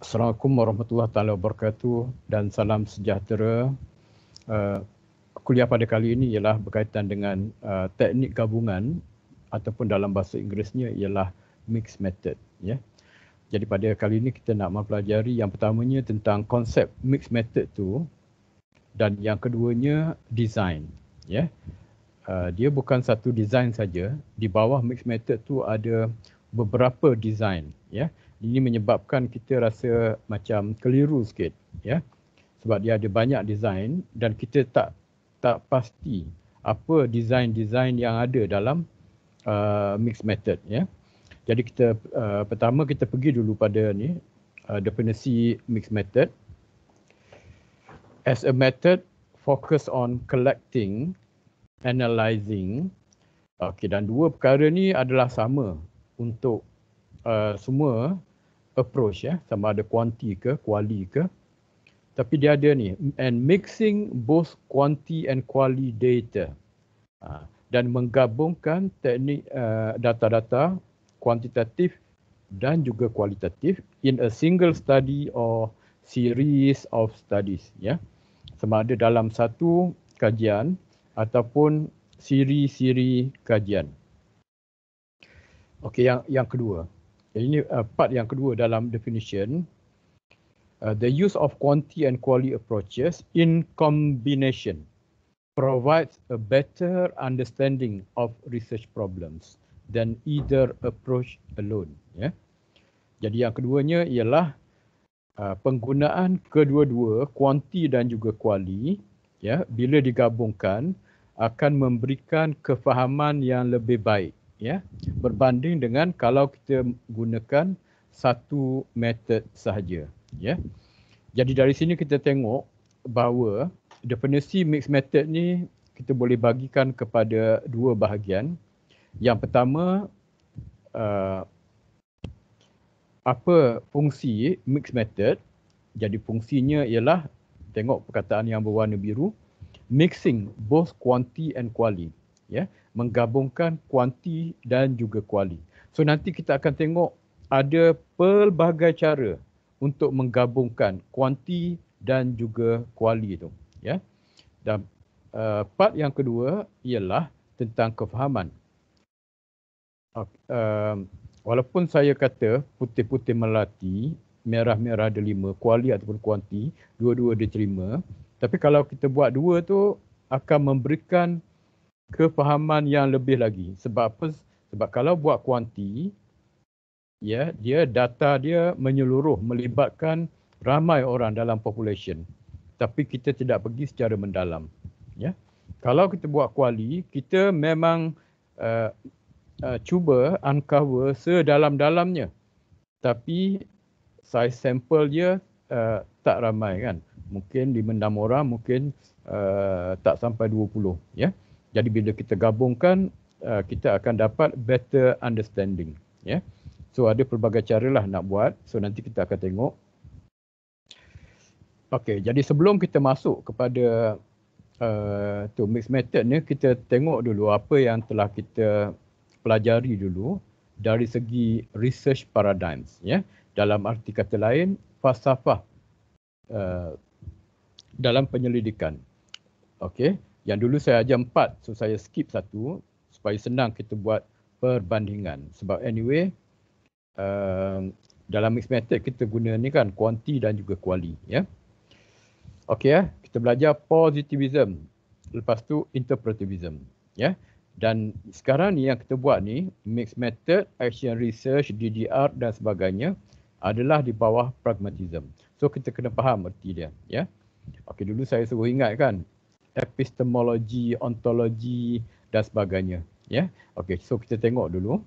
Assalamualaikum warahmatullahi taala wabarakatuh dan salam sejahtera. Kuliah pada kali ini ialah berkaitan dengan teknik gabungan ataupun dalam bahasa Inggerisnya ialah mixed method. Ya. Jadi pada kali ini kita nak mempelajari yang pertamanya tentang konsep mixed method tu dan yang keduanya design. Ya. Dia bukan satu design saja. Di bawah mixed method tu ada beberapa design. Ya. Ini menyebabkan kita rasa macam keliru sikit, ya. Sebab dia ada banyak design dan kita tak pasti apa design-design yang ada dalam mixed method, ya. Jadi kita pertama kita pergi dulu pada ni definisi mixed method. As a method focus on collecting, analyzing. Okey, dan dua perkara ni adalah sama untuk semua approach, ya, sama ada quanti ke quali ke, tapi dia ada ni, and mixing both quanti and quali data, dan menggabungkan teknik data-data kuantitatif dan juga kualitatif in a single study or series of studies, ya, sama ada dalam satu kajian ataupun siri-siri kajian. Okey, yang kedua. Ini part yang kedua dalam definition. The use of quanti and quali approaches in combination provides a better understanding of research problems than either approach alone. Ya. Jadi yang keduanya ialah penggunaan kedua-dua quanti dan juga quali, ya, bila digabungkan akan memberikan kefahaman yang lebih baik, ya, berbanding dengan kalau kita gunakan satu method sahaja, ya. Jadi dari sini kita tengok bahawa definisi mixed method ni kita boleh bagikan kepada dua bahagian. Yang pertama, apa fungsi mixed method? Jadi fungsinya ialah, tengok perkataan yang berwarna biru, mixing both quanti and quali, ya, menggabungkan kuanti dan juga kuali. So nanti kita akan tengok ada pelbagai cara untuk menggabungkan kuanti dan juga kuali itu, ya. Dan part yang kedua ialah tentang kefahaman. Walaupun saya kata putih-putih melati, merah-merah delima, kuali ataupun kuanti, dua-dua diterima, tapi kalau kita buat dua tu akan memberikan kefahaman yang lebih lagi. Sebab apa? Sebab kalau buat kuanti, ya, dia data dia menyeluruh, melibatkan ramai orang dalam population. Tapi kita tidak pergi secara mendalam, ya. Kalau kita buat kuali, kita memang cuba uncover sedalam-dalamnya. Tapi size sampel dia tak ramai, kan. Mungkin 5-6 orang, mungkin tak sampai 20, ya. Jadi bila kita gabungkan, kita akan dapat better understanding, ya. So ada pelbagai cara lah nak buat. So nanti kita akan tengok. Okey, jadi sebelum kita masuk kepada mixed method ni, kita tengok dulu apa yang telah kita pelajari dulu dari segi research paradigms, ya. Dalam arti kata lain, falsafah dalam penyelidikan. Okey. Yang dulu saya ajar 4, so saya skip satu supaya senang kita buat perbandingan. Sebab anyway, dalam mixed method kita guna ni kan kuanti dan juga kuali, ya. Okey, ya, kita belajar positivism, lepas tu interpretivism, ya. Dan sekarang ni yang kita buat ni, mixed method, action research, DDR dan sebagainya adalah di bawah pragmatism. So kita kena faham erti dia, ya. Okey, dulu saya suruh ingat kan, epistemologi, ontologi dan sebagainya, ya. Okey, so kita tengok dulu.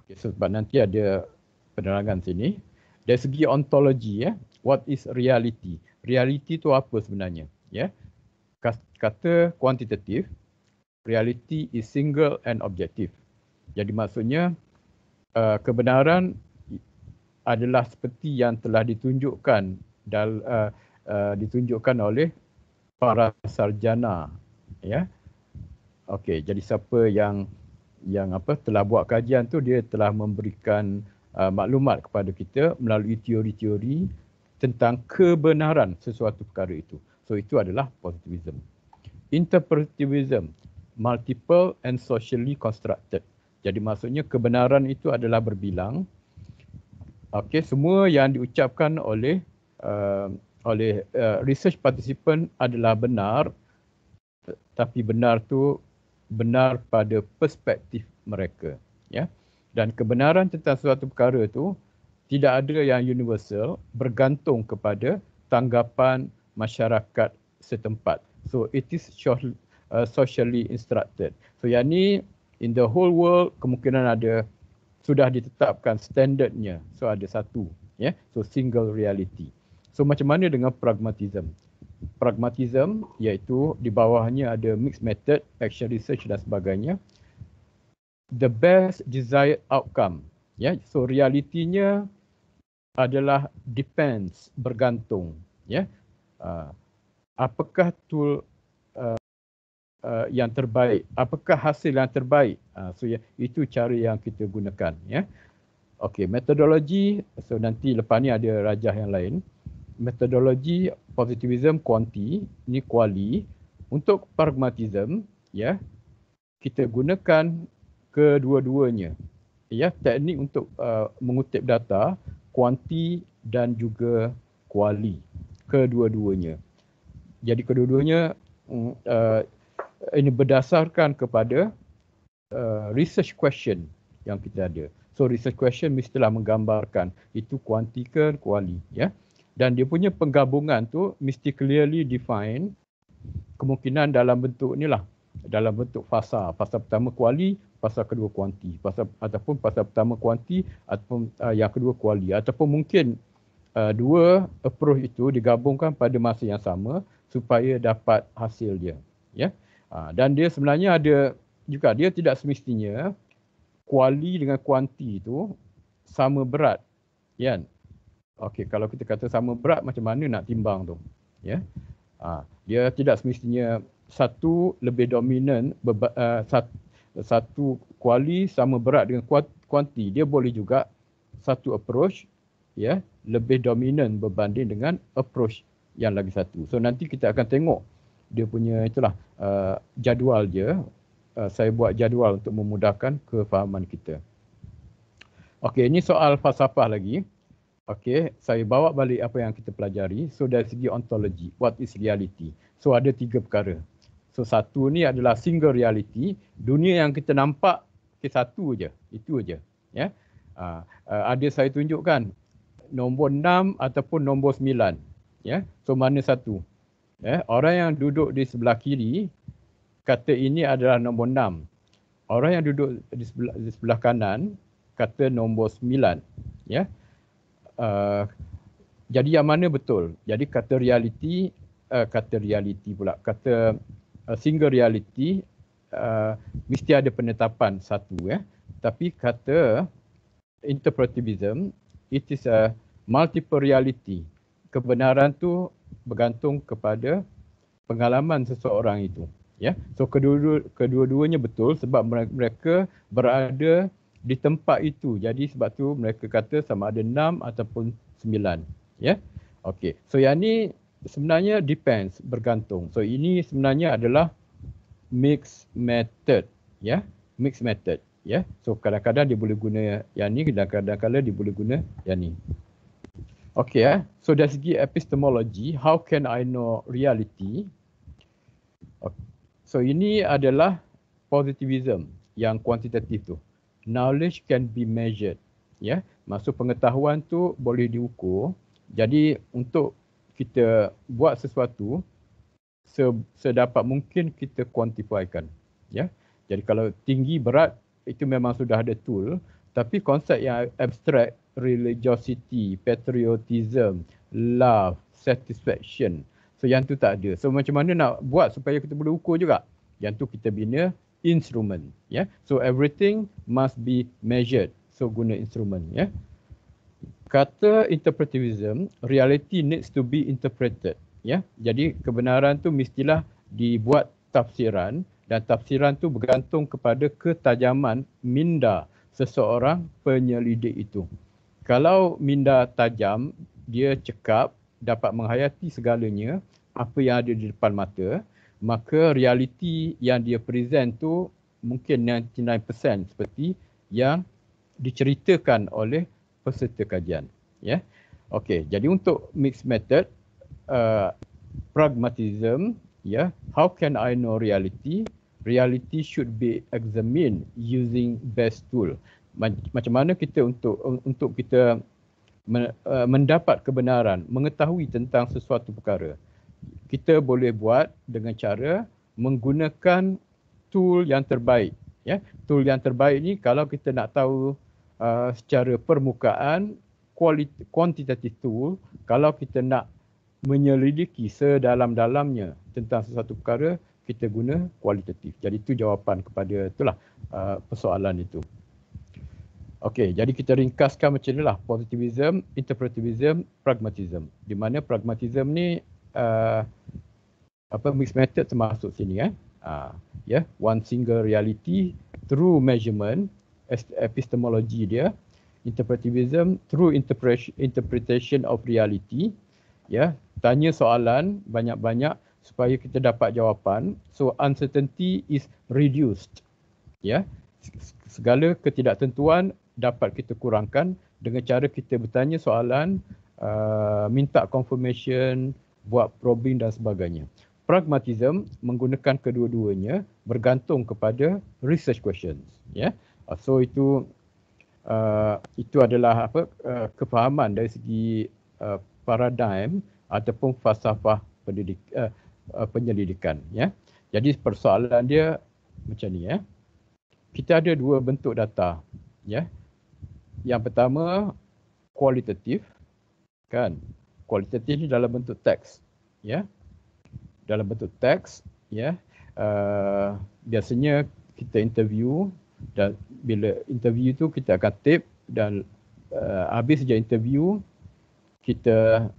Okey, so sebab nanti ada penerangan sini. Dari segi ontologi, ya, what is reality? Reality tu apa sebenarnya, ya? Kata kuantitatif, reality is single and objective. Jadi maksudnya kebenaran adalah seperti yang telah ditunjukkan ditunjukkan oleh para sarjana, ya. Okey, jadi siapa yang telah buat kajian tu, dia telah memberikan maklumat kepada kita melalui teori-teori tentang kebenaran sesuatu perkara itu. So itu adalah positivism. Interpretivism, multiple and socially constructed. Jadi maksudnya kebenaran itu adalah berbilang. Okey, semua yang diucapkan oleh research participant adalah benar, tapi benar tu benar pada perspektif mereka, ya. Dan kebenaran tentang suatu perkara tu tidak ada yang universal, bergantung kepada tanggapan masyarakat setempat. So it is socially instructed. So yang ni in the whole world kemungkinan ada sudah ditetapkan standardnya. So ada satu, ya. So single reality. So macam mana dengan pragmatism? Pragmatism iaitu di bawahnya ada mixed method, action research dan sebagainya. The best desired outcome, ya. So realitinya adalah depends, bergantung, ya. Apakah tool yang terbaik, apakah hasil yang terbaik, so itu cara yang kita gunakan, ya. Okey, metodologi, so nanti lepas ni ada rajah yang lain. Metodologi positivism kuanti, ni kuali. Untuk pragmatism, ya, kita gunakan kedua-duanya, ya, teknik untuk mengutip data, kuanti dan juga kuali, kedua-duanya. Jadi kedua-duanya ini berdasarkan kepada research question yang kita ada. So research question mestilah menggambarkan itu kuanti ke kuali, ya. Dan dia punya penggabungan tu mesti clearly define, kemungkinan dalam bentuk inilah, dalam bentuk fasa. Fasa pertama kuali, fasa kedua kuanti. Ataupun fasa pertama kuanti ataupun yang kedua kuali. Ataupun mungkin dua approach itu digabungkan pada masa yang sama supaya dapat hasil dia, ya. Dan dia sebenarnya ada juga, dia tidak semestinya kuali dengan kuanti itu sama berat, kan? Okey, kalau kita kata sama berat, macam mana nak timbang tu, ya? Dia tidak semestinya satu lebih dominan, satu kuali sama berat dengan kuanti. Dia boleh juga satu approach, ya, lebih dominan berbanding dengan approach yang lagi satu. So nanti kita akan tengok dia punya itulah jadual dia. Saya buat jadual untuk memudahkan kefahaman kita. Okey, ini soal falsafah lagi. Okey, saya bawa balik apa yang kita pelajari. So dari segi ontologi, what is reality? So ada 3 perkara. So satu ni adalah single reality. Dunia yang kita nampak, satu je, itu je, ya. Ada saya tunjukkan nombor 6 ataupun nombor 9, ya. So mana satu? Orang yang duduk di sebelah kiri kata ini adalah nombor 6. Orang yang duduk di sebelah kanan kata nombor 9, ya. Jadi yang mana betul? Jadi kata reality pula, kata single reality mesti ada penetapan satu, ya. Tapi kata interpretivism, it is a multiple reality. Kebenaran tu bergantung kepada pengalaman seseorang itu, ya. So kedua-duanya betul sebab mereka berada di tempat itu. Jadi sebab tu mereka kata sama ada 6 ataupun 9, ya. Okey. So yang ni sebenarnya depends, bergantung. So ini sebenarnya adalah mixed method, ya. Mixed method, ya. So kadang-kadang dia boleh guna yang ni dan kadang-kadang dia boleh guna yang ni. Okey, ya. So dari segi epistemologi, how can I know reality? Okay. So ini adalah positivism yang kuantitatif tu. Knowledge can be measured, ya. Maksud pengetahuan tu boleh diukur. Jadi untuk kita buat sesuatu sedapat mungkin kita kuantifaikan, ya. Jadi kalau tinggi berat itu memang sudah ada tool, tapi konsep yang abstract, religiosity, patriotism, love, satisfaction, so yang tu tak ada. So macam mana nak buat supaya kita boleh ukur juga? Yang tu kita bina instrument, ya. So everything must be measured. So guna instrument, ya. Kata interpretivism, reality needs to be interpreted, ya. Jadi kebenaran tu mestilah dibuat tafsiran dan tafsiran tu bergantung kepada ketajaman minda seseorang penyelidik itu. Kalau minda tajam, dia cekap, dapat menghayati segalanya, apa yang ada di depan mata, maka realiti yang dia present tu mungkin 99% seperti yang diceritakan oleh peserta kajian. Ya. Okey, jadi untuk mixed method, pragmatism, ya, how can I know reality? Reality should be examined using best tool. Macam mana kita untuk kita mendapat kebenaran, mengetahui tentang sesuatu perkara. Kita boleh buat dengan cara menggunakan tool yang terbaik. Ya, tool yang terbaik ni kalau kita nak tahu secara permukaan, quantitative tool. Kalau kita nak menyelidiki sedalam-dalamnya tentang sesuatu perkara, kita guna kualitatif. Jadi itu jawapan kepada itulah persoalan itu. Okey, jadi kita ringkaskan macam inilah, positivism, interpretivism, pragmatism. Di mana pragmatism ni mixed method termasuk sini one single reality through measurement, epistemologi dia. Interpretivism through interpretation of reality, tanya soalan banyak-banyak supaya kita dapat jawapan. So uncertainty is reduced. Segala ketidaktentuan dapat kita kurangkan dengan cara kita bertanya soalan, minta confirmation, buat probing dan sebagainya. Pragmatism menggunakan kedua-duanya bergantung kepada research questions. So itu adalah kefahaman dari segi paradigm ataupun falsafah penyelidikan. Jadi persoalan dia macam ni. Kita ada dua bentuk data. Yang pertama kualitatif, kan? Kualitatif ni dalam bentuk teks. Dalam bentuk teks, biasanya kita interview, dan bila interview tu kita akan tape, dan habis je interview kita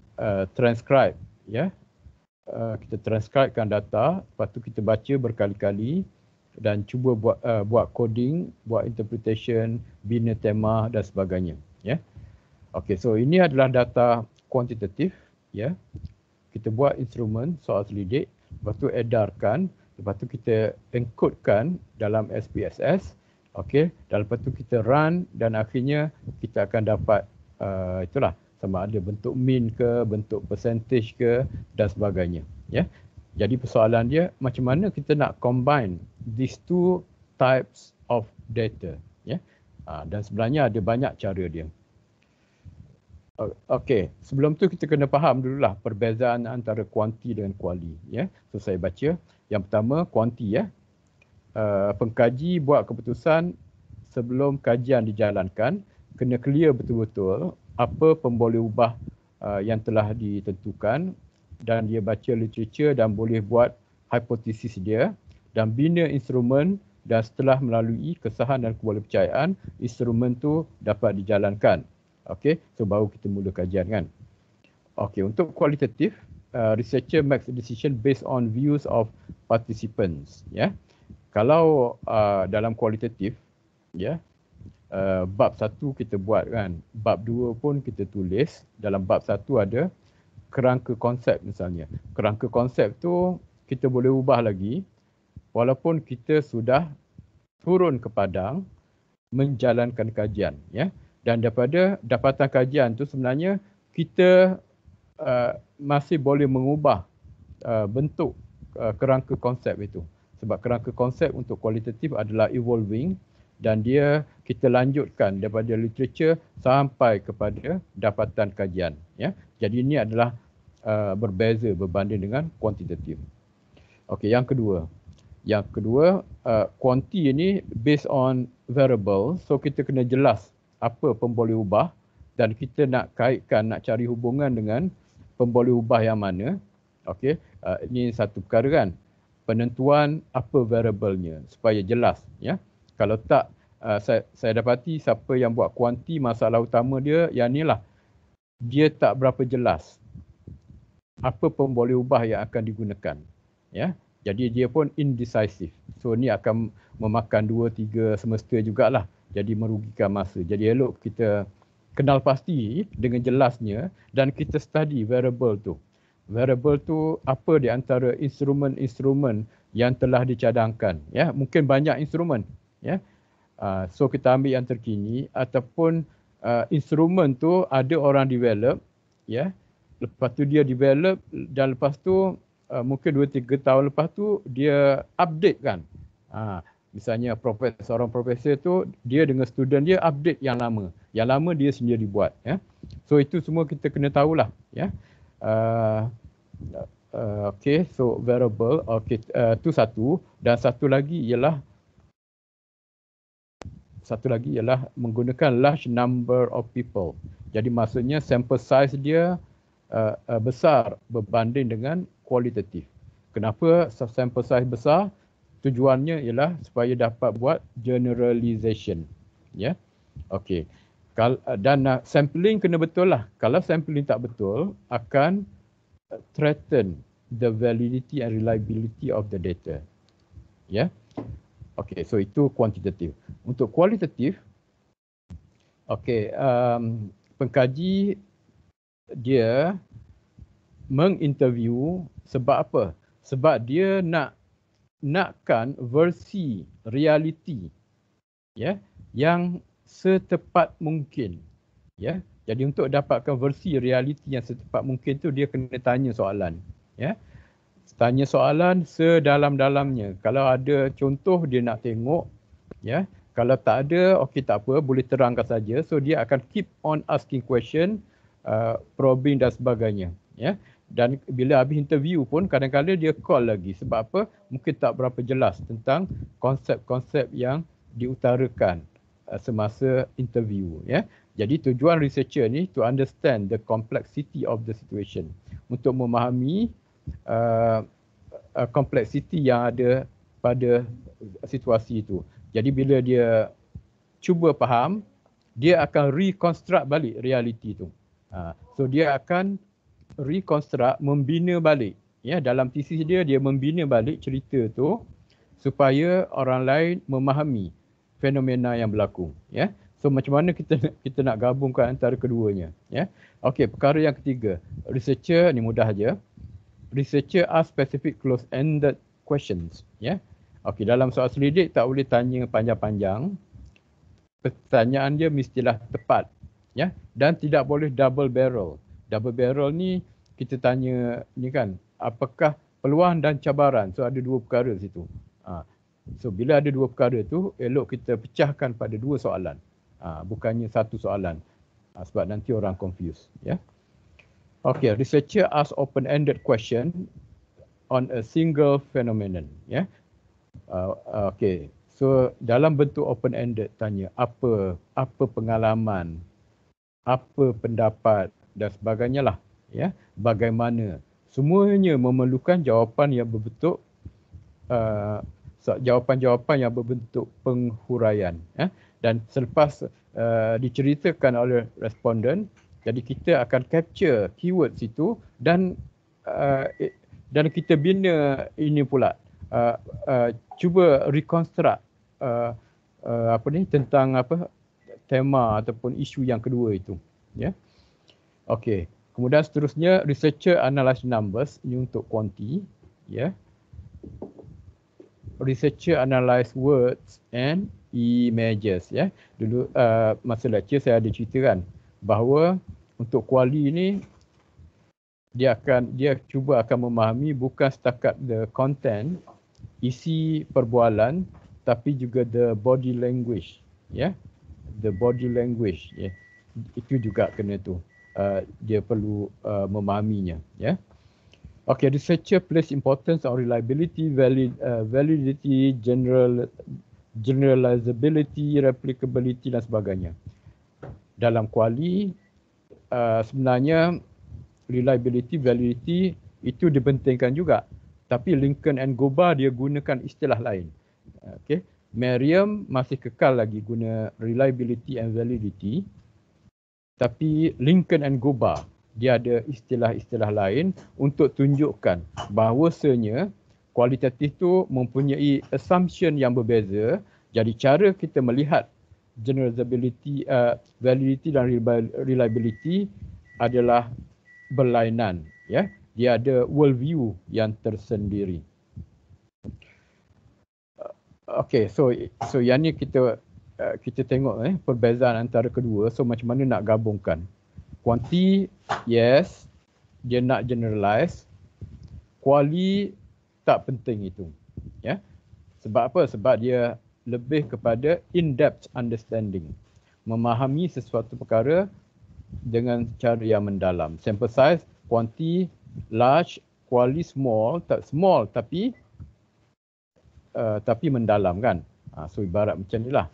transcribe, kita transcribekan data, lepas tu kita baca berkali-kali dan cuba buat coding, buat interpretation, bina tema dan sebagainya. Okey, so ini adalah data kuantitatif. Kita buat instrumen soal selidik, lepas tu edarkan, lepas tu kita encodekan dalam SPSS. Okey, dan lepas tu kita run dan akhirnya kita akan dapat itulah, sama ada bentuk mean ke, bentuk percentage ke dan sebagainya. Jadi persoalan dia macam mana kita nak combine these two types of data. Dan sebenarnya ada banyak cara dia. Okey, sebelum tu kita kena faham dululah perbezaan antara kuanti dengan kuali. So saya baca. Yang pertama kuanti. Pengkaji buat keputusan sebelum kajian dijalankan, kena clear betul-betul apa pemboleh ubah yang telah ditentukan, dan dia baca literature dan boleh buat hipotesis dia dan bina instrumen, dan setelah melalui kesahan dan kepercayaan, instrumen tu dapat dijalankan. Okey, so baru kita mula kajian, kan. Okey, untuk kualitatif, researcher makes a decision based on views of participants. Kalau dalam kualitatif, bab 1 kita buat, kan. Bab 2 pun kita tulis. Dalam bab 1 ada kerangka konsep misalnya. Kerangka konsep tu kita boleh ubah lagi walaupun kita sudah turun ke padang menjalankan kajian. Dan daripada dapatan kajian tu sebenarnya kita masih boleh mengubah bentuk kerangka konsep itu. Sebab kerangka konsep untuk kualitatif adalah evolving, dan kita lanjutkan daripada literature sampai kepada dapatan kajian. Jadi ini adalah berbeza berbanding dengan kuantitatif. Okey, yang kedua. Kuanti ini based on variable, so kita kena jelas apa pemboleh ubah, dan kita nak kaitkan, nak cari hubungan dengan pemboleh ubah yang mana. Okey, ini satu perkara, kan. Penentuan apa variabelnya supaya jelas. Kalau tak, saya dapati siapa yang buat kuanti, masalah utama dia yang inilah, dia tak berapa jelas apa pemboleh ubah yang akan digunakan. Jadi dia pun indecisive. So ni akan memakan 2-3 semester jugalah. Jadi merugikan masa. Jadi elok kita kenal pasti dengan jelasnya dan kita study variable tu. Variable tu apa di antara instrumen-instrumen yang telah dicadangkan, ya. Mungkin banyak instrumen, ya. So kita ambil yang terkini ataupun instrumen tu ada orang develop, ya. Lepas tu dia develop dan lepas tu mungkin 2-3 tahun lepas tu dia update kan. Misalnya seorang profesor tu dia dengan student dia update yang lama. Yang lama dia sendiri buat, ya. So itu semua kita kena tahulah, ya. Okay, so variable, okay, tu satu. Dan satu lagi ialah menggunakan large number of people. Jadi maksudnya sample size dia besar berbanding dengan kualitatif. Kenapa sample size besar? Tujuannya ialah supaya dapat buat generalization, ya. Okey. Dan sampling kena betul lah. Kalau sampling tak betul akan threaten the validity and reliability of the data, ya. Okey, so itu kuantitatif. Untuk kualitatif, okey, pengkaji dia menginterview sebab apa? Sebab dia nakkan versi realiti, ya, yang setepat mungkin, ya. Jadi untuk dapatkan versi realiti yang setepat mungkin tu dia kena tanya soalan, ya. Tanya soalan sedalam-dalamnya. Kalau ada contoh dia nak tengok, ya. Kalau tak ada, okey tak apa, boleh terangkan saja. So dia akan keep on asking question, probing dan sebagainya, ya. Dan bila habis interview pun kadang-kadang dia call lagi. Sebab apa? Mungkin tak berapa jelas tentang konsep-konsep yang diutarakan semasa interview, ya. Jadi tujuan researcher ni to understand the complexity of the situation, untuk memahami kompleksiti yang ada pada situasi itu. Jadi bila dia cuba faham, dia akan reconstruct balik realiti itu. So dia akan reconstruct, membina balik, ya. Dalam tesis dia membina balik cerita tu supaya orang lain memahami fenomena yang berlaku, ya. So macam mana kita nak gabungkan antara keduanya, ya. Okey, perkara yang ketiga, researcher ni mudah aja. Researcher ask specific close-ended questions, ya. Okey, dalam soal selidik tak boleh tanya panjang-panjang. Pertanyaan dia mestilah tepat, ya, dan tidak boleh double barrel. Double barrel ni kita tanya ni kan, apakah peluang dan cabaran? So ada dua perkara situ. So bila ada dua perkara tu, elok kita pecahkan pada dua soalan. Bukannya satu soalan. Sebab nanti orang confuse, ya. Okay, researcher ask open-ended question on a single phenomenon, ya. Okay, so dalam bentuk open-ended tanya apa pengalaman, apa pendapat dan sebagainya lah, ya. Bagaimana? Semuanya memerlukan jawapan yang berbentuk jawapan-jawapan yang berbentuk penghuraian, ya. Dan selepas diceritakan oleh responden, jadi kita akan capture keyword situ dan kita bina ini pula, cuba reconstruct tentang tema ataupun isu yang kedua itu, ya. Okey, kemudian seterusnya researcher analyze numbers, ini untuk kuanti, ya. Researcher analyze words and images, ya. Dulu masa lecture saya ada ceritakan bahawa untuk kuali ni dia cuba akan memahami bukan setakat the content, isi perbualan, tapi juga the body language, ya. The body language, ya. Itu juga kena tu. Dia perlu memahaminya, ya. Okay, researcher place importance on reliability, validity, generalizability, replicability dan sebagainya. Dalam kuali sebenarnya reliability, validity itu dipentingkan juga. Tapi Lincoln and Goba dia gunakan istilah lain. Okay. Merriam masih kekal lagi guna reliability and validity. Tapi Lincoln and Goba dia ada istilah-istilah lain untuk tunjukkan bahawasanya kualitatif tu mempunyai assumption yang berbeza. Jadi cara kita melihat generalizability, validity dan reliability adalah berlainan, ya. Dia ada worldview yang tersendiri. Okay, so yang ni kita tengok perbezaan antara kedua. So macam mana nak gabungkan? Quanti, yes, dia nak generalize. Quali tak penting itu, ya. Sebab apa? Sebab dia lebih kepada in-depth understanding, memahami sesuatu perkara dengan cara yang mendalam. Sample size, quanti, large, quali, small, tak small tapi mendalam kan. So ibarat macam ni lah.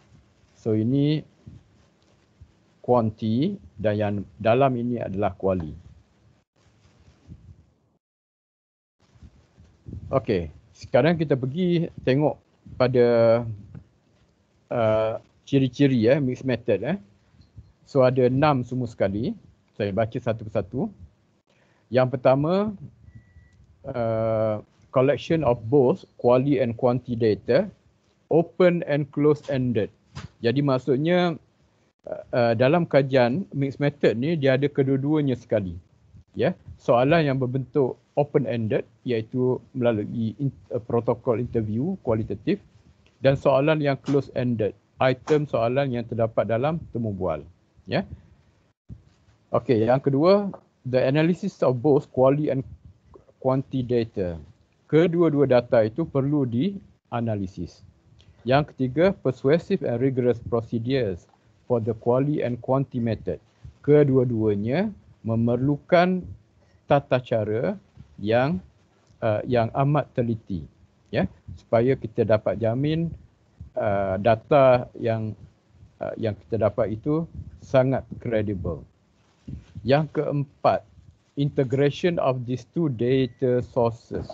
So ini quanti dan yang dalam ini adalah quali. Okey, sekarang kita pergi tengok pada ciri-ciri mixed method. So ada 6 semua sekali. Saya baca satu persatu. Yang pertama, collection of both quali and quanti data, open and close-ended. Jadi maksudnya dalam kajian mixed method ni dia ada kedua-duanya sekali. Ya, soalan yang berbentuk open-ended iaitu melalui protokol interview kualitatif, dan soalan yang close-ended, item soalan yang terdapat dalam temu bual. Ya. Okey, yang kedua, the analysis of both quali and quanti data. Kedua-dua data itu perlu dianalisis. Yang ketiga, persuasive and rigorous procedures for the quali and quanti method. Kedua-duanya memerlukan tata cara yang amat teliti, ya, supaya kita dapat jamin data yang kita dapat itu sangat kredibel. Yang keempat, integration of these two data sources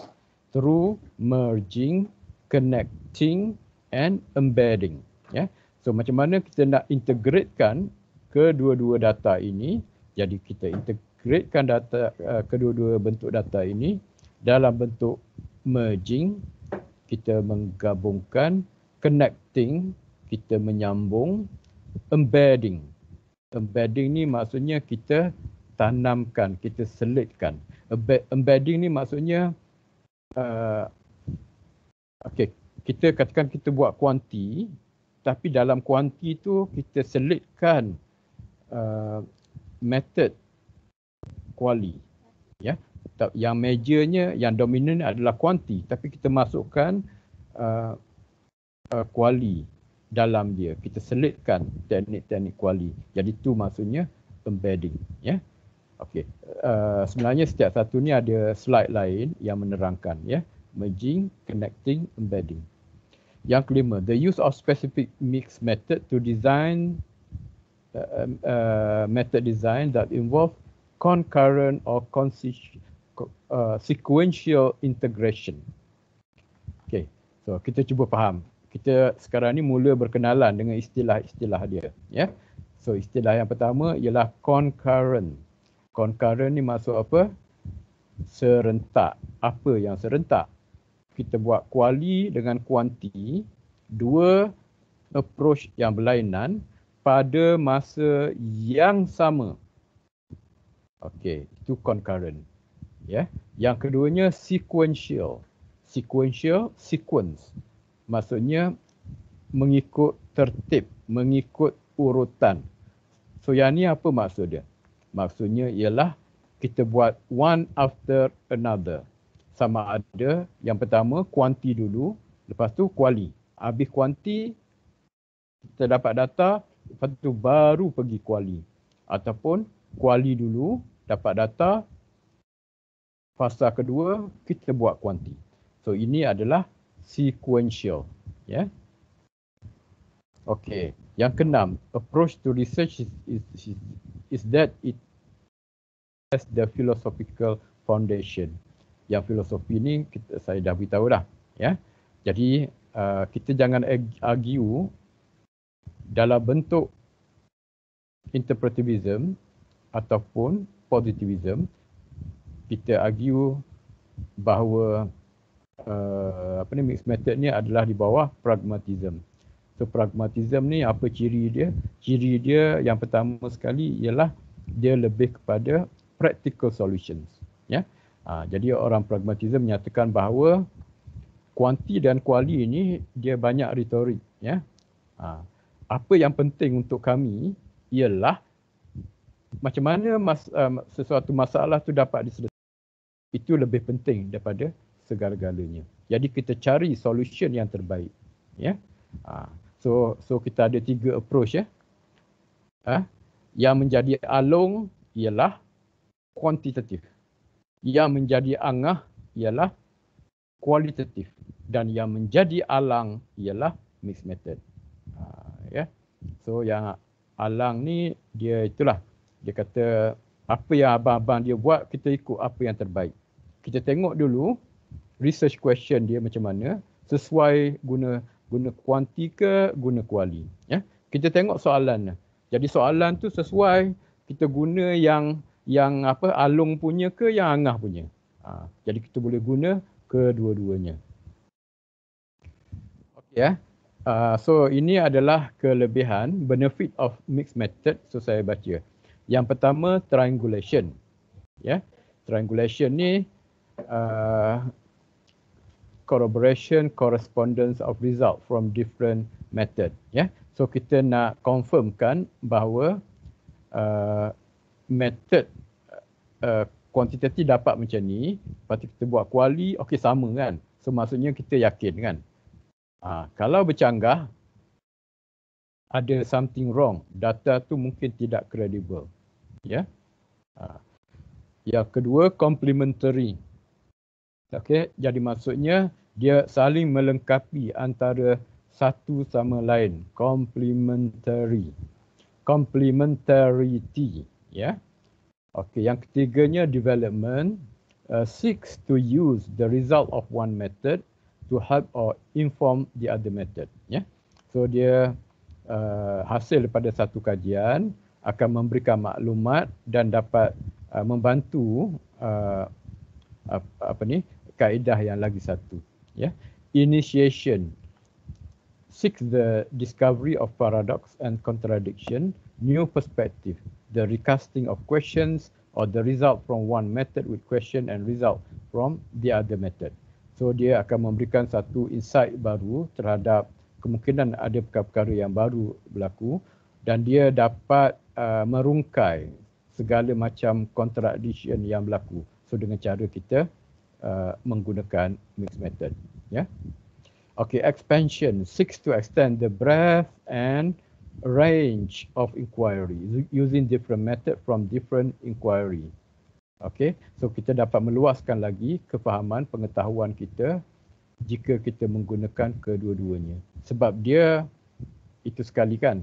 through merging, connecting and embedding. Ya. So macam mana kita nak integratekan kedua-dua data ini? Jadi kita integratekan data kedua-dua bentuk data ini dalam bentuk merging, kita menggabungkan, connecting, kita menyambung, embedding. Embedding ni maksudnya kita tanamkan, kita selitkan. Embedding ni maksudnya kita katakan kita buat kuanti, tapi dalam kuanti tu kita selitkan method quali, ya. Yang majornya, yang dominan adalah kuanti, tapi kita masukkan quali dalam dia. Kita selitkan teknik-teknik quali. Jadi itu maksudnya embedding, ya. Okey. Sebenarnya setiap satu ni ada slide lain yang menerangkan, ya. Merging, connecting, embedding. Yang kelima, the use of specific mix method to design method design that involve concurrent or sequential integration. Okay, so kita cuba faham. Kita sekarang ni mula berkenalan dengan istilah-istilah dia. Ya, so istilah yang pertama ialah concurrent. Concurrent ni maksud apa? Serentak. Apa yang serentak? Kita buat quali dengan quanti, dua approach yang berlainan pada masa yang sama. Okey, itu concurrent. Ya. Yang keduanya sequential. Sequence. Maksudnya mengikut tertib, mengikut urutan. So yang ni apa maksud dia? Maksudnya ialah kita buat one after another. Sama ada yang pertama quanti dulu, lepas tu quali. Habis quanti kita dapat data, lepas tu baru pergi quali. Ataupun quali dulu, dapat data, fasa kedua kita buat quanti. So ini adalah sequential, ya. Okey, yang keenam, approach to research is that it has the philosophical foundation. Yang filosofi ni saya dah beritahu dah, ya. Jadi kita jangan argue dalam bentuk interpretivism ataupun positivism. Kita argue bahawa mixed method ni adalah di bawah pragmatism. So pragmatism ni apa ciri dia? Ciri dia yang pertama sekali ialah dia lebih kepada practical solutions. Ya. Jadi orang pragmatism menyatakan bahawa kuanti dan kuali ini dia banyak retorik. Ya. Apa yang penting untuk kami ialah macam mana sesuatu masalah tu dapat diselesaikan. Itu lebih penting daripada segala-galanya. Jadi kita cari solution yang terbaik. Ya. So kita ada 3 approach ya. Yang menjadi alung ialah kuantitatif. Yang menjadi angah ialah kualitatif. Dan yang menjadi alang ialah mixed method. Ya. So yang alang ni dia itulah. Dia kata apa yang abang-abang dia buat, kita ikut apa yang terbaik. Kita tengok dulu research question dia macam mana, sesuai guna kuanti ke guna kuali. Ya. Kita tengok soalan. Jadi soalan tu sesuai kita guna yang alung punya ke yang angah punya. Jadi kita boleh guna kedua-duanya. Okey ya. So ini adalah kelebihan, benefit of mixed method. So saya baca. Yang pertama triangulation. Ya. Triangulation ni corroboration, correspondence of result from different method. Ya. So kita nak confirmkan bahawa method kuantitatif dapat macam ni, lepas tu kita buat kuali, okey sama kan. So maksudnya kita yakin kan. Kalau bercanggah, ada something wrong. Data tu mungkin tidak credible. Ya. Yang kedua complementary. Okey, jadi maksudnya dia saling melengkapi antara satu sama lain. Complementary. Complementarity. Ya. Okey, yang ketiganya development. Seeks to use the result of one method to help or inform the other method. Ya. So dia hasil daripada satu kajian akan memberikan maklumat dan dapat membantu kaedah yang lagi satu. Ya. Initiation seeks the discovery of paradox and contradiction, new perspective, the recasting of questions or the result from one method with question and result from the other method. So dia akan memberikan satu insight baru terhadap kemungkinan ada perkara-perkara yang baru berlaku dan dia dapat merungkai segala macam contradiction yang berlaku. So dengan cara kita menggunakan mixed method. Ya. Okay, expansion seeks to extend the breadth and range of inquiry using different method from different inquiry. Okay, so kita dapat meluaskan lagi kefahaman pengetahuan kita jika kita menggunakan kedua-duanya. Sebab dia itu sekali kan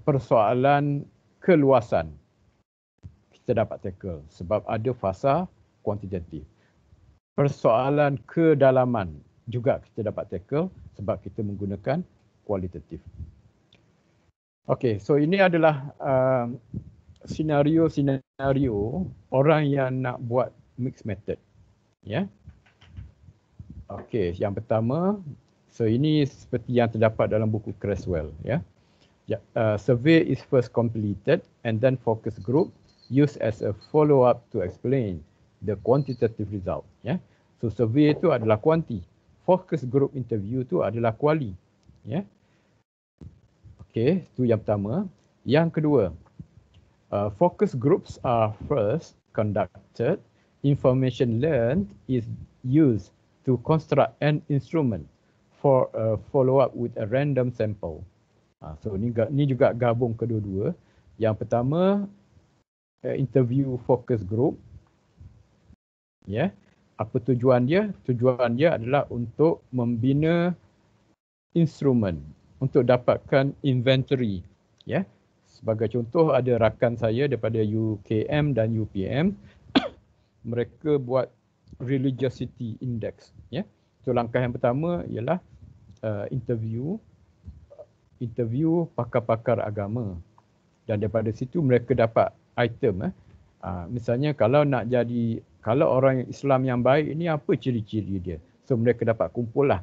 persoalan keluasan kita dapat tackle sebab ada fasa kuantitatif. Persoalan kedalaman juga kita dapat tackle sebab kita menggunakan kualitatif. Okey, so ini adalah senario-senario orang yang nak buat mixed method. Ya. Okey, yang pertama, so ini seperti yang terdapat dalam buku Creswell. Ya. Survey is first completed and then focus group used as a follow-up to explain the quantitative result. Ya. So survey itu adalah kuanti. Focus group interview itu adalah kuali. Ya. Okey, itu yang pertama. Yang kedua, focus groups are first conducted. Information learned is used to construct an instrument for a follow-up with a random sample. So ni juga gabung kedua-dua. Yang pertama, interview focus group. Ya. Apa tujuan dia? Tujuan dia adalah untuk membina instrumen untuk dapatkan inventory. Ya. Sebagai contoh, ada rakan saya daripada UKM dan UPM. Mereka buat religiosity index. Ya. So langkah yang pertama ialah interview pakar-pakar agama. Dan daripada situ mereka dapat item. Misalnya kalau orang Islam yang baik ini apa ciri-ciri dia. So mereka dapat kumpul lah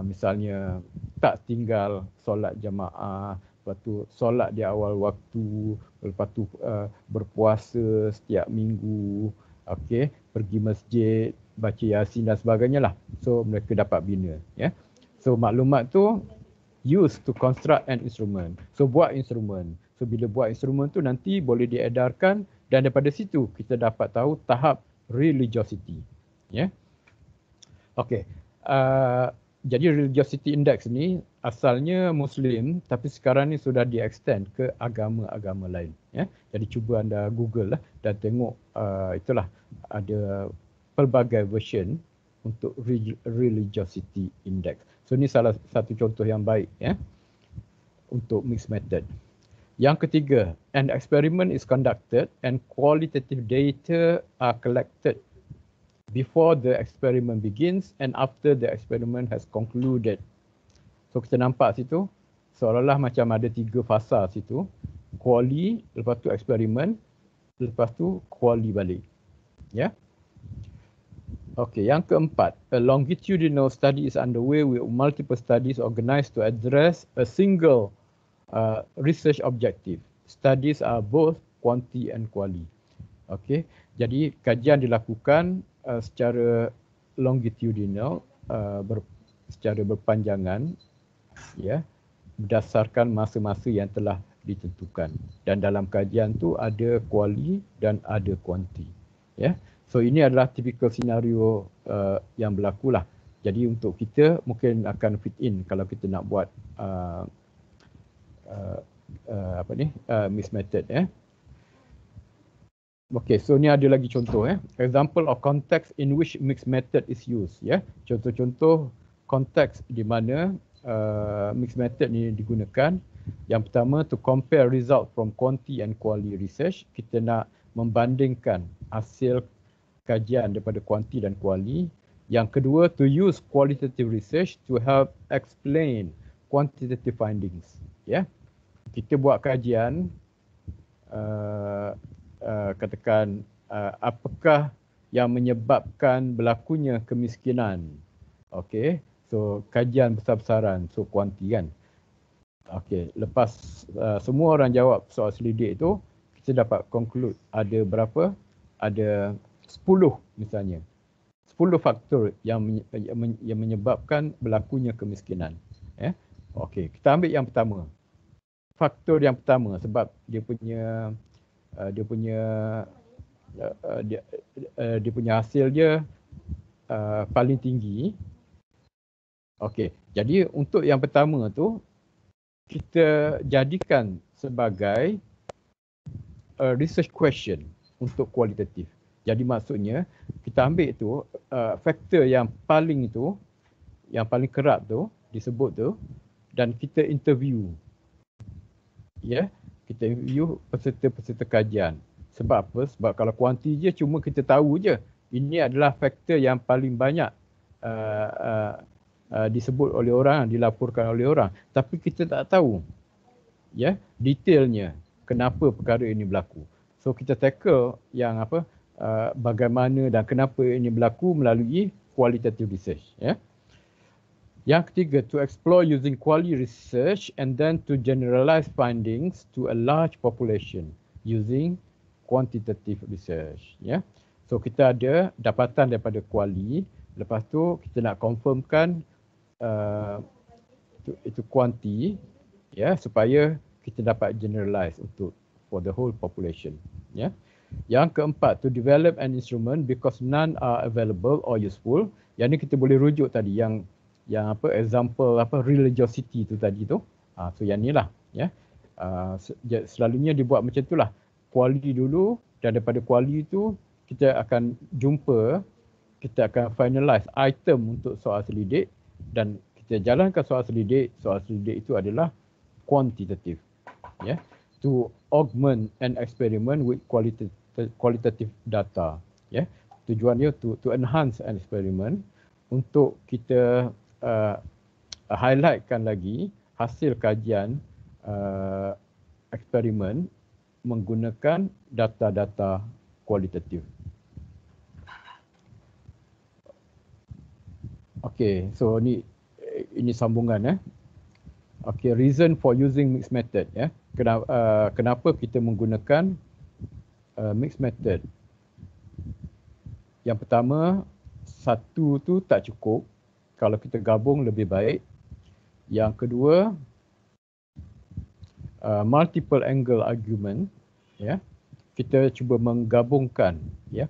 Misalnya tak tinggal solat jamaah, lepas tu solat di awal waktu, lepas tu berpuasa setiap minggu, okey, pergi masjid, baca Yasin dan sebagainya lah. So mereka dapat bina, ya. So maklumat tu used to construct an instrument. So buat instrumen. So bila buat instrumen tu nanti boleh diedarkan dan daripada situ kita dapat tahu tahap religiosity. Ya. Okey. Jadi religiosity index ni asalnya Muslim tapi sekarang ni sudah di-extend ke agama-agama lain. Ya. Jadi cuba anda Google lah dan tengok itulah ada pelbagai version untuk religiosity index. So ini salah satu contoh yang baik ya untuk mixed method. Yang ketiga, an experiment is conducted and qualitative data are collected before the experiment begins and after the experiment has concluded. So kita nampak situ seolah-olah macam ada 3 fasa situ. Quali, lepas tu eksperimen, lepas tu quali balik. Ya. Okey, yang keempat, a longitudinal study is underway with multiple studies organized to address a single research objective. Studies are both quanti and quali. Okey, jadi kajian dilakukan secara longitudinal, secara berpanjangan, ya, berdasarkan masa-masa yang telah ditentukan. Dan dalam kajian tu ada quali dan ada quanti, ya. So ini adalah typical scenario yang berlaku lah. Jadi untuk kita mungkin akan fit in kalau kita nak buat mixed method. Okay, so ni ada lagi contoh. Example of context in which mixed method is used. Contoh-contoh konteks di mana mixed method ni digunakan. Yang pertama, to compare result from quanti and quali research. Kita nak membandingkan hasil kajian daripada kuanti dan kuali. Yang kedua, to use qualitative research to help explain quantitative findings. Ya, kita buat kajian, katakan apakah yang menyebabkan berlakunya kemiskinan. Okey, so kajian besar-besaran, so kuanti kan. Okey, lepas semua orang jawab soal selidik itu, kita dapat conclude ada berapa? Ada 10 misalnya. 10 faktor yang menyebabkan berlakunya kemiskinan. Okey, kita ambil yang pertama. Faktor yang pertama sebab dia punya hasil dia paling tinggi. Okey, jadi untuk yang pertama tu kita jadikan sebagai research question untuk kualitatif. Jadi maksudnya kita ambil tu faktor yang paling kerap tu disebut tu dan kita interview. Ya, kita interview peserta-peserta kajian. Sebab apa? Sebab kalau kuanti je cuma kita tahu je ini adalah faktor yang paling banyak disebut oleh orang, dilaporkan oleh orang, tapi kita tak tahu ya detailnya kenapa perkara ini berlaku. So kita tackle yang bagaimana dan kenapa ini berlaku melalui qualitative research. Yang ketiga, to explore using quali research and then to generalize findings to a large population using quantitative research. So kita ada dapatan daripada quali, lepas tu kita nak confirmkan itu quanti, supaya kita dapat generalize for the whole population. Yang keempat, to develop an instrument because none are available or useful. Yang ni kita boleh rujuk tadi yang example religiosity tu tadi tu. So yang ni lah selalunya dibuat macam tu lah. Quali dulu dan daripada quali tu kita akan finalize item untuk soal selidik dan kita jalankan soal selidik itu adalah quantitative. To augment an experiment with qualitative data. Tujuannya to enhance an experiment untuk kita highlightkan lagi hasil kajian eksperimen menggunakan data-data kualitatif. Okey, so ni ini sambungan Okay, reason for using mixed method kenapa kita menggunakan mixed method. Yang pertama, satu tu tak cukup. Kalau kita gabung lebih baik. Yang kedua, multiple angle argument, kita cuba menggabungkan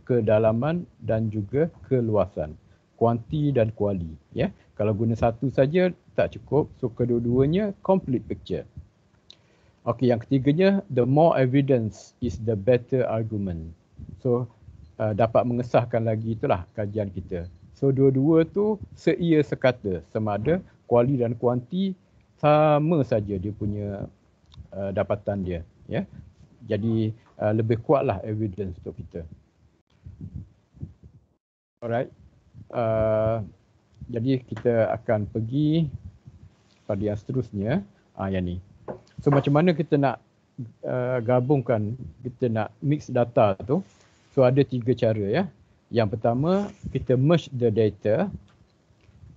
kedalaman dan juga keluasan, kuanti dan kuali. Kalau guna satu saja tak cukup, so kedua-duanya complete picture. Okey, yang ketiganya, the more evidence is the better argument. So dapat mengesahkan lagi itulah kajian kita. So dua-dua tu seia sekata, sama ada kuali dan kuanti sama saja dia punya dapatan dia. Jadi lebih kuatlah evidence untuk kita. Alright. Jadi kita akan pergi pada yang seterusnya, yang ni. So macam mana kita nak gabungkan, kita nak mix data tu. So ada 3 cara. Yang pertama, kita merge the data.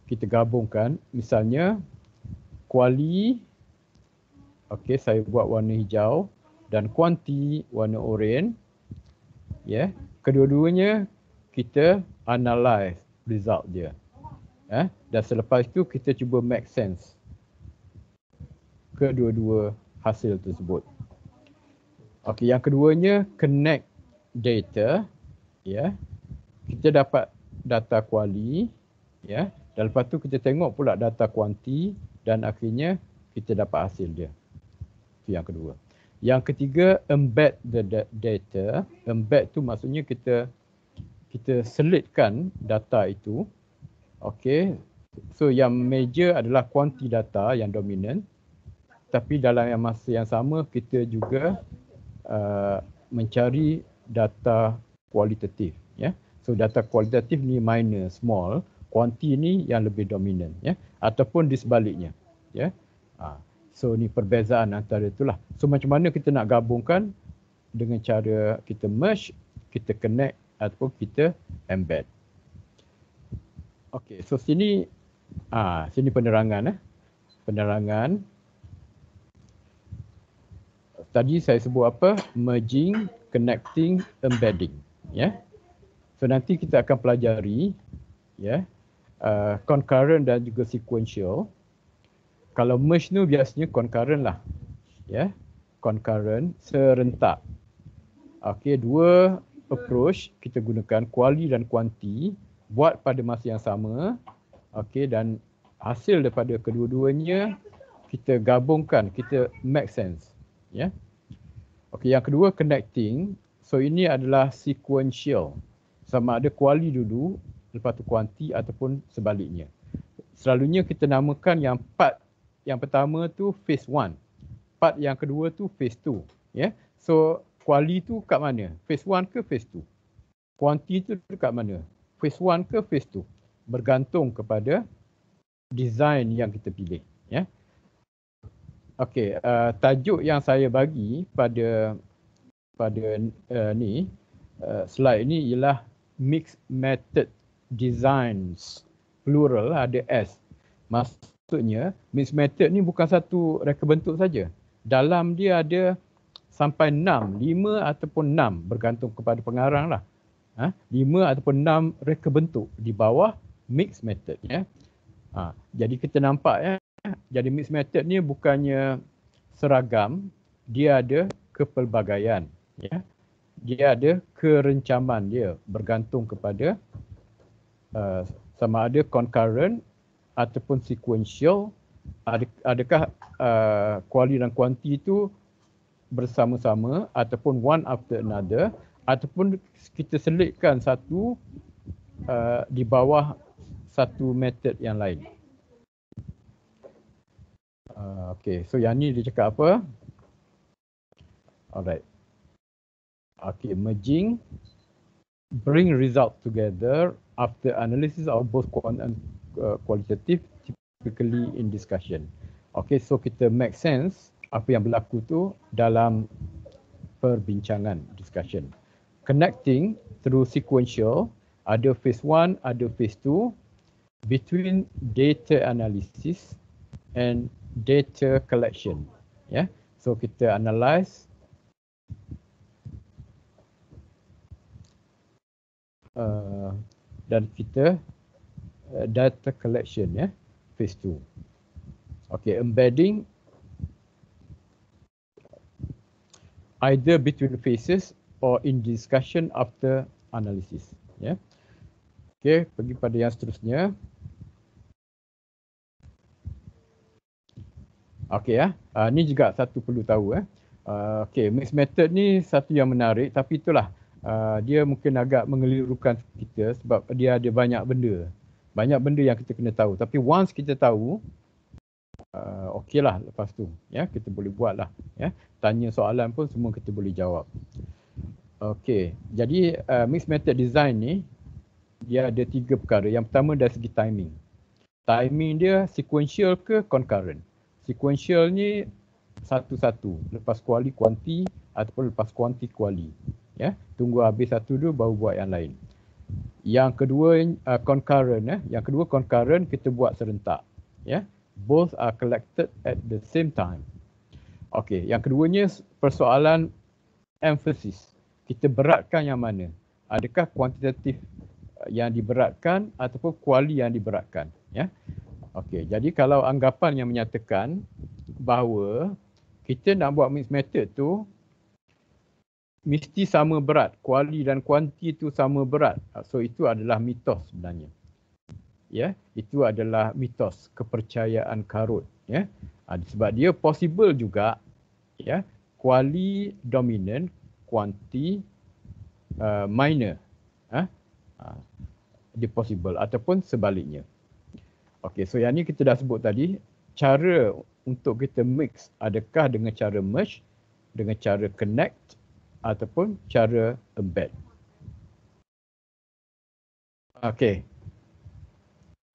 Kita gabungkan, misalnya kuali, okey, saya buat warna hijau, dan kuanti warna oranye. Kedua-duanya kita analyze result dia. Dan selepas itu kita cuba make sense kedua-dua hasil tersebut. Okey, yang keduanya connect data. Kita dapat data kuali, dan lepas tu kita tengok pula data kuanti dan akhirnya kita dapat hasil dia. Itu yang kedua. Yang ketiga, embed the data. Embed tu maksudnya kita selitkan data itu. Okey. So yang major adalah kuanti data yang dominan. Tapi dalam masa yang sama kita juga mencari data kualitatif. So data kualitatif ni minor, small. Kuanti ni yang lebih dominan. Ataupun di sebaliknya. So ni perbezaan antara itulah. So macam mana kita nak gabungkan dengan cara kita merge, kita connect ataupun kita embed. Okey, so sini penerangan. Penerangan. Tadi saya sebut apa? Merging, connecting, embedding. So nanti kita akan pelajari concurrent dan juga sequential. Kalau merge tu biasanya concurrent lah. Concurrent, serentak. Okey, 2 approach kita gunakan, kuali dan kuanti, buat pada masa yang sama. Okey, dan hasil daripada kedua-duanya kita gabungkan, kita make sense. Okey, yang kedua connecting. So ini adalah sequential. Sama ada kuali dulu, lepas tu kuanti ataupun sebaliknya. Selalunya kita namakan yang part yang pertama tu phase 1. Part yang kedua tu phase 2. So kuali tu kat mana? Phase 1 ke phase 2? Kuanti tu dekat mana? Phase 1 ke phase 2? Bergantung kepada design yang kita pilih. Okey, tajuk yang saya bagi pada slide ni ialah mixed method designs, plural, ada S. Maksudnya mixed method ni bukan satu reka bentuk saja. Dalam dia ada sampai 5 ataupun 6 bergantung kepada pengarang lah. 5 ataupun 6 reka bentuk di bawah mixed method. Jadi kita nampak jadi mixed method ni bukannya seragam, dia ada kepelbagaian. Dia ada kerencaman dia bergantung kepada sama ada concurrent ataupun sequential, adakah kuali dan kuanti itu bersama-sama ataupun one after another, ataupun kita selitkan satu di bawah satu method yang lain. Okay, so yang ni dia cakap apa? Alright. Okay, merging, bring result together after analysis of both qualitative, typically in discussion. Okay, so kita make sense apa yang berlaku tu dalam perbincangan, discussion. Connecting through sequential, ada phase 1, ada phase 2. between data analysis and data collection. Ya, so kita analyze dan kita data collection, ya, phase 2. Okay, embedding either between phases or in discussion after analysis. Ya. Okay, pergi pada yang seterusnya. Okay, ya. Ni juga satu perlu tahu. Okay, mixed method ni satu yang menarik, tapi itulah dia mungkin agak mengelirukan kita sebab dia ada banyak benda. Banyak benda yang kita kena tahu. Tapi once kita tahu, okey lah lepas tu. Ya, kita boleh buat lah. Ya. Tanya soalan pun semua kita boleh jawab. Okey, jadi mixed method design ni, dia ada 3 perkara. Yang pertama dari segi timing. Timing dia sequential ke concurrent. Sequential ni satu-satu. Lepas kuali kuanti ataupun lepas kuanti kuali. Ya, tunggu habis satu dulu baru buat yang lain. Yang kedua concurrent, ya. Yang kedua concurrent kita buat serentak. Ya. Both are collected at the same time. Okey, yang keduanya persoalan emphasis. Kita beratkan yang mana? Adakah kuantitatif yang diberatkan ataupun kuali yang diberatkan, ya? Okey, jadi kalau anggapan yang menyatakan bahawa kita nak buat mixed method tu mesti sama berat, kuali dan kuanti tu sama berat. So itu adalah mitos sebenarnya. Ya, itu adalah mitos, kepercayaan karut, ya. Sebab dia possible juga, ya, kuali dominant, kuanti minor. Dia possible ataupun sebaliknya. Okey, so yang ni kita dah sebut tadi, cara untuk kita mix adakah dengan cara merge, dengan cara connect ataupun cara embed. Okey.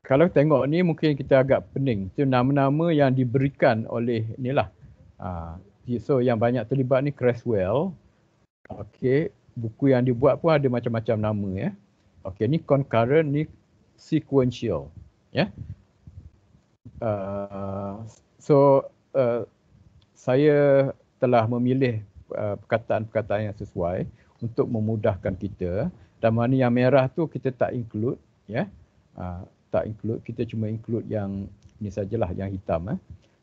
Kalau tengok ni mungkin kita agak pening. Itu nama-nama yang diberikan oleh inilah. So yang banyak terlibat ni Creswell. Okey, buku yang dibuat pun ada macam-macam nama, ya. Okey, ni concurrent, ni sequential, ya. Saya telah memilih perkataan-perkataan yang sesuai untuk memudahkan kita. Dan mana yang merah tu kita tak include, ya. Tak include, kita cuma include yang ni sajalah, yang hitam.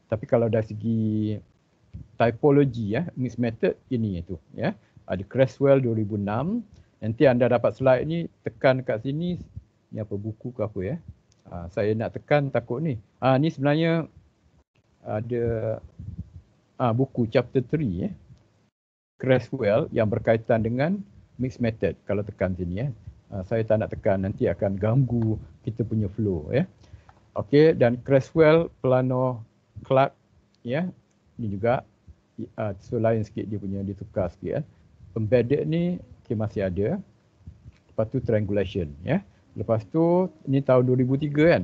Tapi kalau dari segi typology, ya, mixed method ini itu, ya. Ada Creswell 2006. Nanti anda dapat slide ni, tekan kat sini, ni apa, buku ke apa, ya. Saya nak tekan takut ni. Ni sebenarnya ada buku chapter 3, ya. Creswell yang berkaitan dengan mixed method. Kalau tekan sini, ya. Saya tak nak tekan, nanti akan ganggu kita punya flow, ya. Okey, dan Creswell, Plano, Clark, ya. Ini juga so lain sikit dia punya, ditukar sikit, ya. Embedded ni masih ada. Lepas tu triangulation, ya. Lepas tu ni tahun 2003 kan.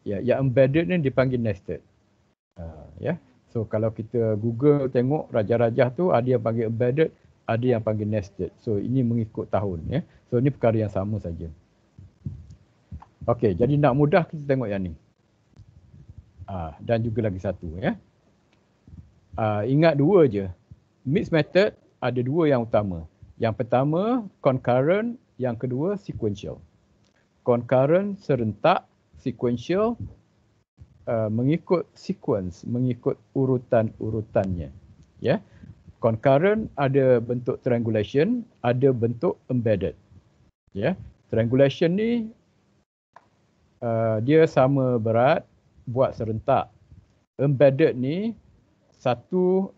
Ya, yang embedded ni dipanggil nested. Ya. So kalau kita Google tengok rajah-rajah tu, ada yang panggil embedded, ada yang panggil nested. So ini mengikut tahun, ya. So ini perkara yang sama saja. Okey, jadi nak mudah kita tengok yang ni. Dan juga lagi satu, ya. Ingat dua je. Mixed method ada dua yang utama. Yang pertama concurrent, yang kedua sequential. Concurrent serentak, sequential mengikut sequence, mengikut urutan-urutannya, ya. Concurrent ada bentuk triangulation, ada bentuk embedded, ya. Triangulation ni dia sama berat, buat serentak. Embedded ni satu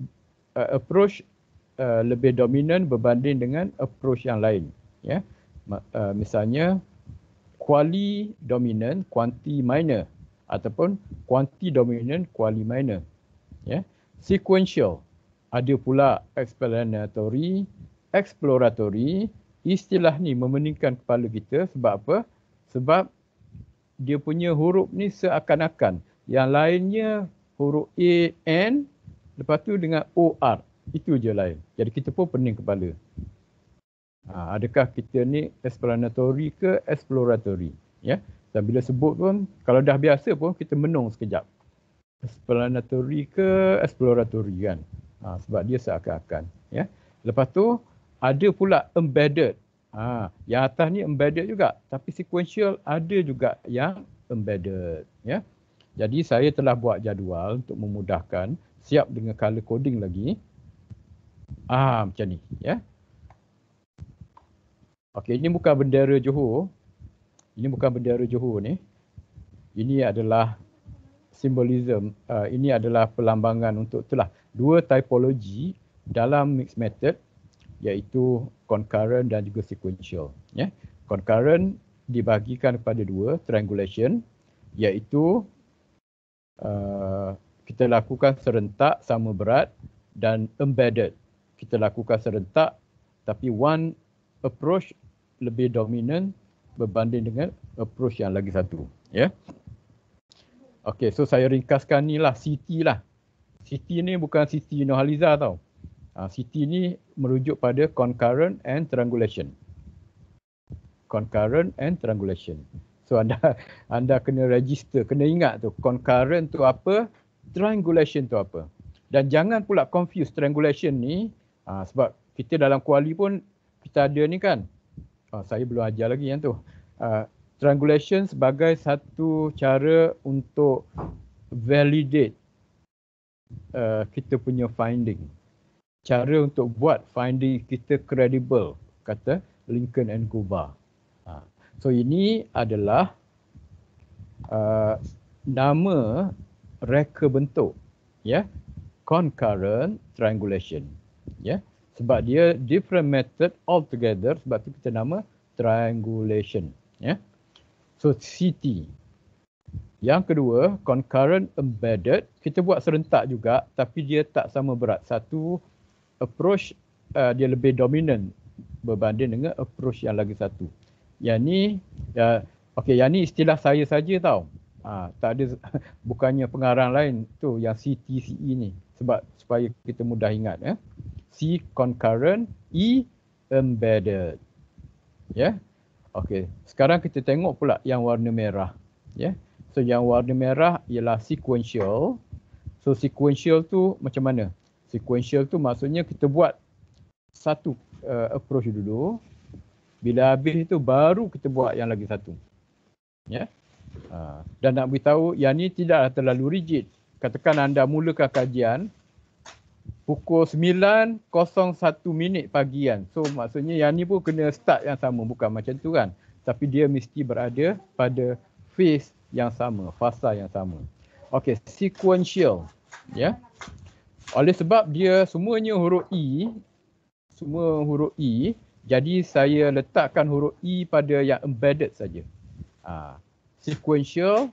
approach lebih dominan berbanding dengan approach yang lain, ya. Misalnya kuali dominan, kuanti minor, ataupun kuanti dominan, kuali minor, ya. Sequential ada pula explanatory, exploratory. Istilah ni memeningkan kepala kita sebab apa? Sebab dia punya huruf ni seakan-akan yang lainnya huruf A, N, lepas tu dengan O, R. Itu je lain. Jadi kita pun pening kepala. Adakah kita ni explanatory ke exploratory? Ya. Dan bila sebut pun, kalau dah biasa pun kita menung sekejap. Explanatory ke exploratory kan. Sebab dia seakan-akan. Ya. Lepas tu ada pula embedded. Yang atas ni embedded juga. Tapi sequential ada juga yang embedded. Ya. Jadi saya telah buat jadual untuk memudahkan. Siap dengan color coding lagi. Macam ni. Ya. Okey, ini bukan bendera Johor. Ini bukan bendera Johor ni. Ini adalah simbolism. Ini adalah pelambangan untuk itulah dua typology dalam mixed method, iaitu concurrent dan juga sequential. Ya. Concurrent dibahagikan kepada dua, triangulation, iaitu kita lakukan serentak sama berat, dan embedded. Kita lakukan serentak tapi one approach lebih dominan berbanding dengan approach yang lagi satu. Ya. Okey, so saya ringkaskan ni lah CT lah. CT ni bukan CT Nurhaliza tau. CT ni merujuk pada concurrent and triangulation. Concurrent and triangulation. So anda kena register, kena ingat tu concurrent tu apa, triangulation tu apa. Dan jangan pula confuse triangulation ni sebab kita dalam kuali pun kita ada ni kan. Saya belum ajar lagi yang tu. Triangulation sebagai satu cara untuk validate kita punya finding. Cara untuk buat finding kita credible, kata Lincoln and Guva. So ini adalah nama reka bentuk, ya, concurrent triangulation, ya. Sebab dia different method altogether, sebab tu kita nama triangulation, ya. So CT. Yang kedua, concurrent embedded, kita buat serentak juga tapi dia tak sama berat. Satu approach dia lebih dominan berbanding dengan approach yang lagi satu. Yang ni okey, yang ni istilah saya saja tau. Tak ada bukannya pengarang lain tu yang CTCE ni, sebab supaya kita mudah ingat, ya. C concurrent, E embedded. Ya. Okey, sekarang kita tengok pula yang warna merah, ya. So yang warna merah ialah sequential. So sequential tu macam mana? Sequential tu maksudnya kita buat satu approach dulu. Bila habis itu baru kita buat yang lagi satu. Ya. Dan nak beritahu yang ni tidaklah terlalu rigid. Katakan anda mulakan kajian pukul 9.01 pagi kan. So maksudnya yang ni pun kena start yang sama, bukan macam tu kan. Tapi dia mesti berada pada phase yang sama, fasa yang sama. Okey, sequential, ya. Oleh sebab dia semuanya huruf E, semua huruf E, jadi saya letakkan huruf E pada yang embedded saja. Sequential,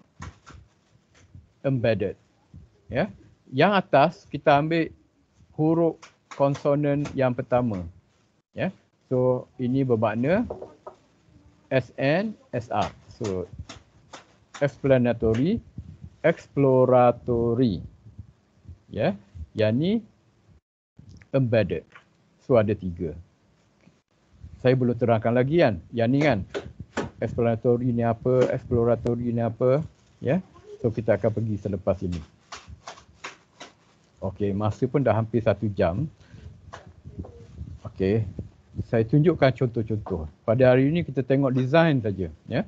embedded. Ya. Yang atas kita ambil huruf konsonan yang pertama. Ya. So ini bermakna SN, SR. So explanatory, exploratory. Ya. Yang ni embedded. So ada 3. Saya belum terangkan lagi kan. Yang ni kan. Explanatory ni apa, exploratory ni apa. Ya. So kita akan pergi selepas ini. Okey, masa pun dah hampir 1 jam. Okey. Saya tunjukkan contoh-contoh. Pada hari ini kita tengok design saja, ya.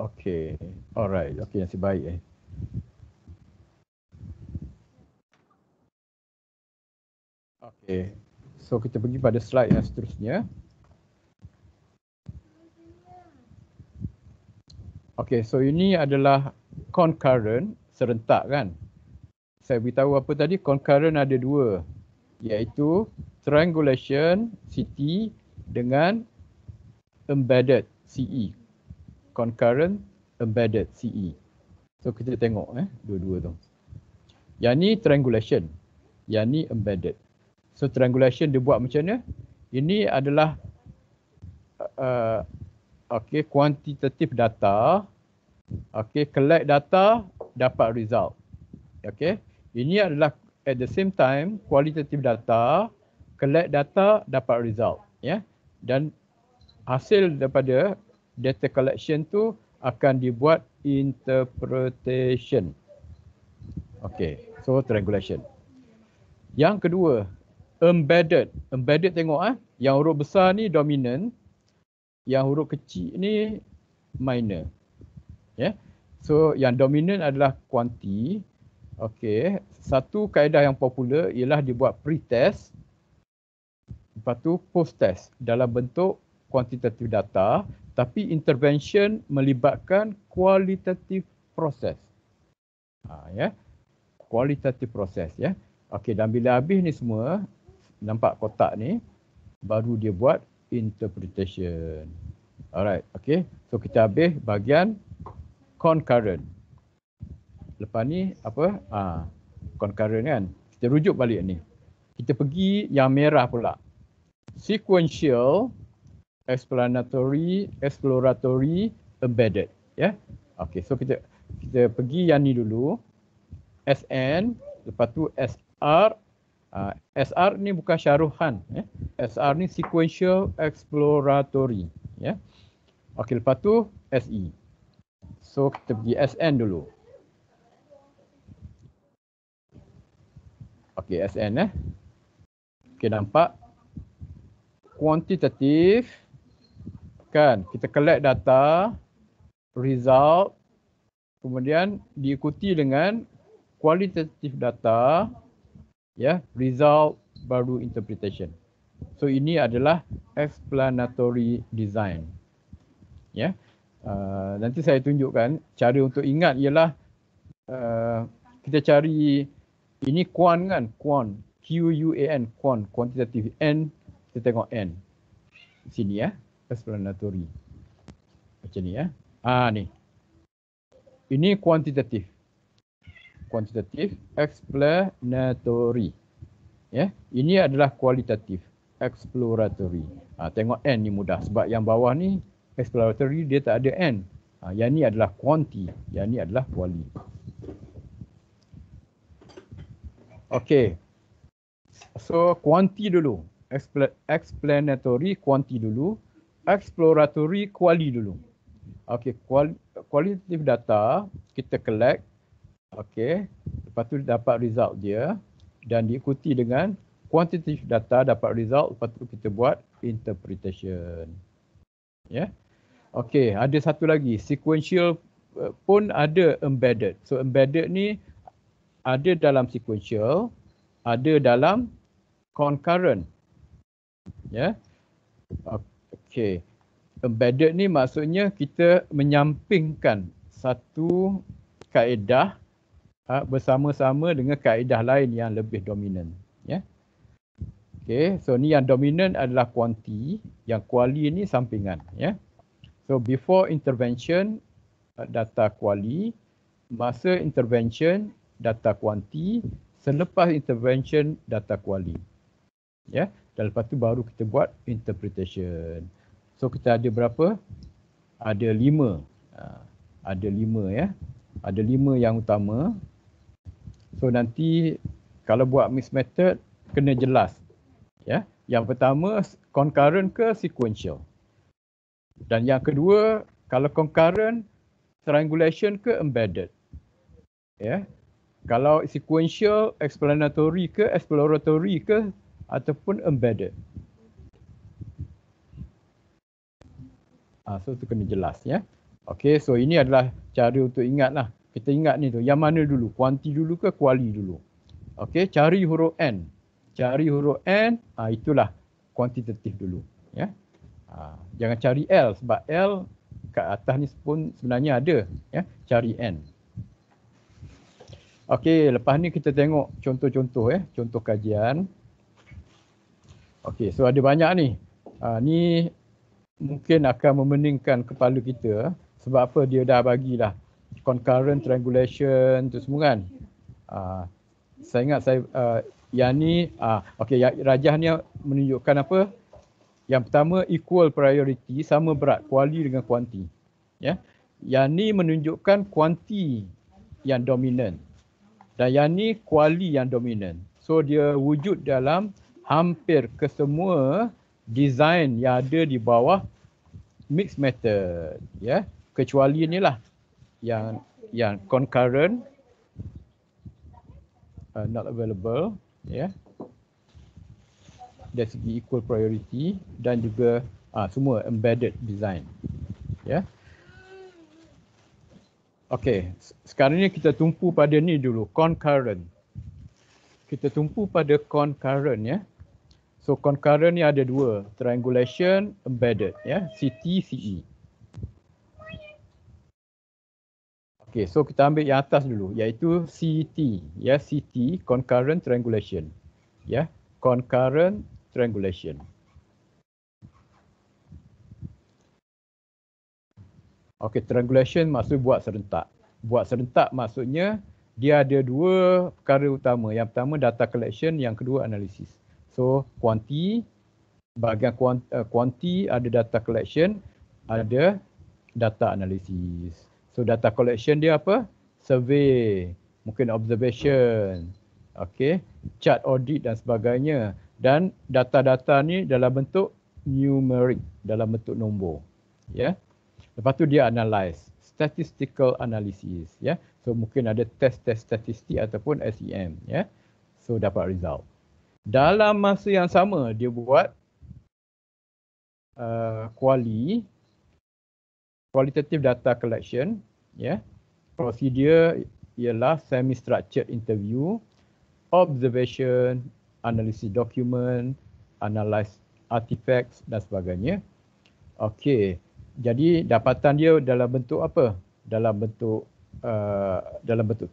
Okey. Alright. Okey, nasib baik Okey. So kita pergi pada slide yang seterusnya. Okey, so ini adalah concurrent, serentak kan. Saya beritahu apa tadi, concurrent ada 2, iaitu triangulation CT dengan embedded CE. Concurrent, embedded CE. So kita tengok dua-dua tu. Yang ni triangulation, yang ni embedded. So triangulation dia buat macam mana? Ini adalah okey, quantitative data. Okey, collect data, dapat result. Okey. Ini adalah at the same time qualitative data, collect data, dapat result, ya. Dan hasil daripada data collection tu akan dibuat interpretation. Okay, so triangulation. Yang kedua, embedded. Embedded tengok yang huruf besar ni dominant, yang huruf kecil ni minor. Ya. Yeah. So yang dominant adalah kuanti. Okay, satu kaedah yang popular ialah dibuat pre-test, lepas tu post-test dalam bentuk quantitative data, tapi intervention melibatkan qualitative process. Ya. Qualitative process, ya. Okey, dan bila habis ni semua, nampak kotak ni, baru dia buat interpretation. Alright, okey. So kita habis bahagian concurrent. Lepas ni apa? Concurrent kan. Kita rujuk balik ni. Kita pergi yang merah pula. Sequential, explanatory, exploratory, embedded, ya. Okey, so kita pergi yang ni dulu. SN, lepas tu SR. SR ni bukan syaruhan, ya. SR ni sequential exploratory, ya. Okey, lepas tu SE. So kita pergi SN dulu. Okey, SN Okey, nampak kuantitatif kan, kita collect data, result, kemudian diikuti dengan qualitative data, ya, result baru interpretation. So ini adalah explanatory design. Ya. Nanti saya tunjukkan cara untuk ingat ialah kita cari ini quant kan, quant, QUAN, quant, quantitative, N, kita tengok N. Sini ya, explanatory. Macam ni ya. Ni. Ini quantitative. Quantitative, explanatory. Ya, ini adalah kualitatif, exploratory. Tengok N ni mudah sebab yang bawah ni exploratory dia tak ada N. Yang ni adalah quanti, yang ni adalah quali. Okey. So quanti dulu, explanatory quanti dulu, exploratory quali dulu. Okey, qualitative data kita collect. Okey, lepas tu dapat result dia dan diikuti dengan quantitative data dapat result, lepas tu kita buat interpretation. Ya. Okey, ada satu lagi, sequential pun ada embedded. So embedded ni ada dalam sequential, ada dalam concurrent. Ya. Okey. Embedded ni maksudnya kita menyampingkan satu kaedah bersama-sama dengan kaedah lain yang lebih dominan, ya. Okey, so ni yang dominan adalah kuanti, yang kuali ni sampingan, ya. So before intervention data kuali, masa intervention data kuanti, selepas intervention data kuali. Ya, dan lepas tu baru kita buat interpretation. So kita ada berapa? Ada 5. Ada 5 ya. Ada 5 yang utama. So nanti kalau buat mixed method kena jelas. Ya. Yang pertama concurrent ke sequential. Dan yang kedua kalau concurrent triangulation ke embedded. Ya. Kalau sequential explanatory ke exploratory ke ataupun embedded. So tu kena jelas ya. Okey, so ini adalah cara untuk ingatlah. Kita ingat ni tu, yang mana dulu? Kuanti dulu ke kuali dulu? Okey, cari huruf N. Cari huruf N, itulah kuantitatif dulu. Ya. Jangan cari L sebab L kat atas ni pun sebenarnya ada. Ya. Cari N. Okey, lepas ni kita tengok contoh-contoh contoh kajian. Okey, so ada banyak ni. Ni mungkin akan memeningkan kepala kita sebab apa dia dah bagilah concurrent triangulation tu semua kan. Saya ingat yang ni okey, rajah ni menunjukkan apa? Yang pertama equal priority, sama berat kuali dengan kuanti. Ya. Yang ni menunjukkan kuanti yang dominan. Dan yang ni kuali yang dominan. So dia wujud dalam hampir kesemua design yang ada di bawah mixed method, ya. Kecuali inilah yang concurrent, not available, ya. Dari segi equal priority dan juga semua embedded design, ya. Okey, sekarang ni kita tumpu pada ni dulu, concurrent. Kita tumpu pada concurrent, ya. So concurrent ni ada dua, triangulation, embedded, ya, CT, CE. Okey, so kita ambil yang atas dulu, iaitu CT, ya, CT, concurrent triangulation, ya, concurrent triangulation. Okey, triangulation maksud buat serentak. Buat serentak maksudnya dia ada dua perkara utama. Yang pertama data collection, yang kedua analisis. So kuanti, bahagian kuanti ada data collection, ada data analisis. So data collection dia apa? Survey, mungkin observation, okey, chart audit dan sebagainya. Dan data-data ni dalam bentuk numeric, dalam bentuk nombor, ya. Lepas tu dia analyze, statistical analysis, ya. So mungkin ada test-test statistik ataupun SEM, ya. So dapat result. Dalam masa yang sama dia buat qualitative data collection, ya. Procedure ialah semi-structured interview, observation, analisis dokumen, analyze artifacts dan sebagainya. Okey. Jadi dapatan dia dalam bentuk apa? Dalam bentuk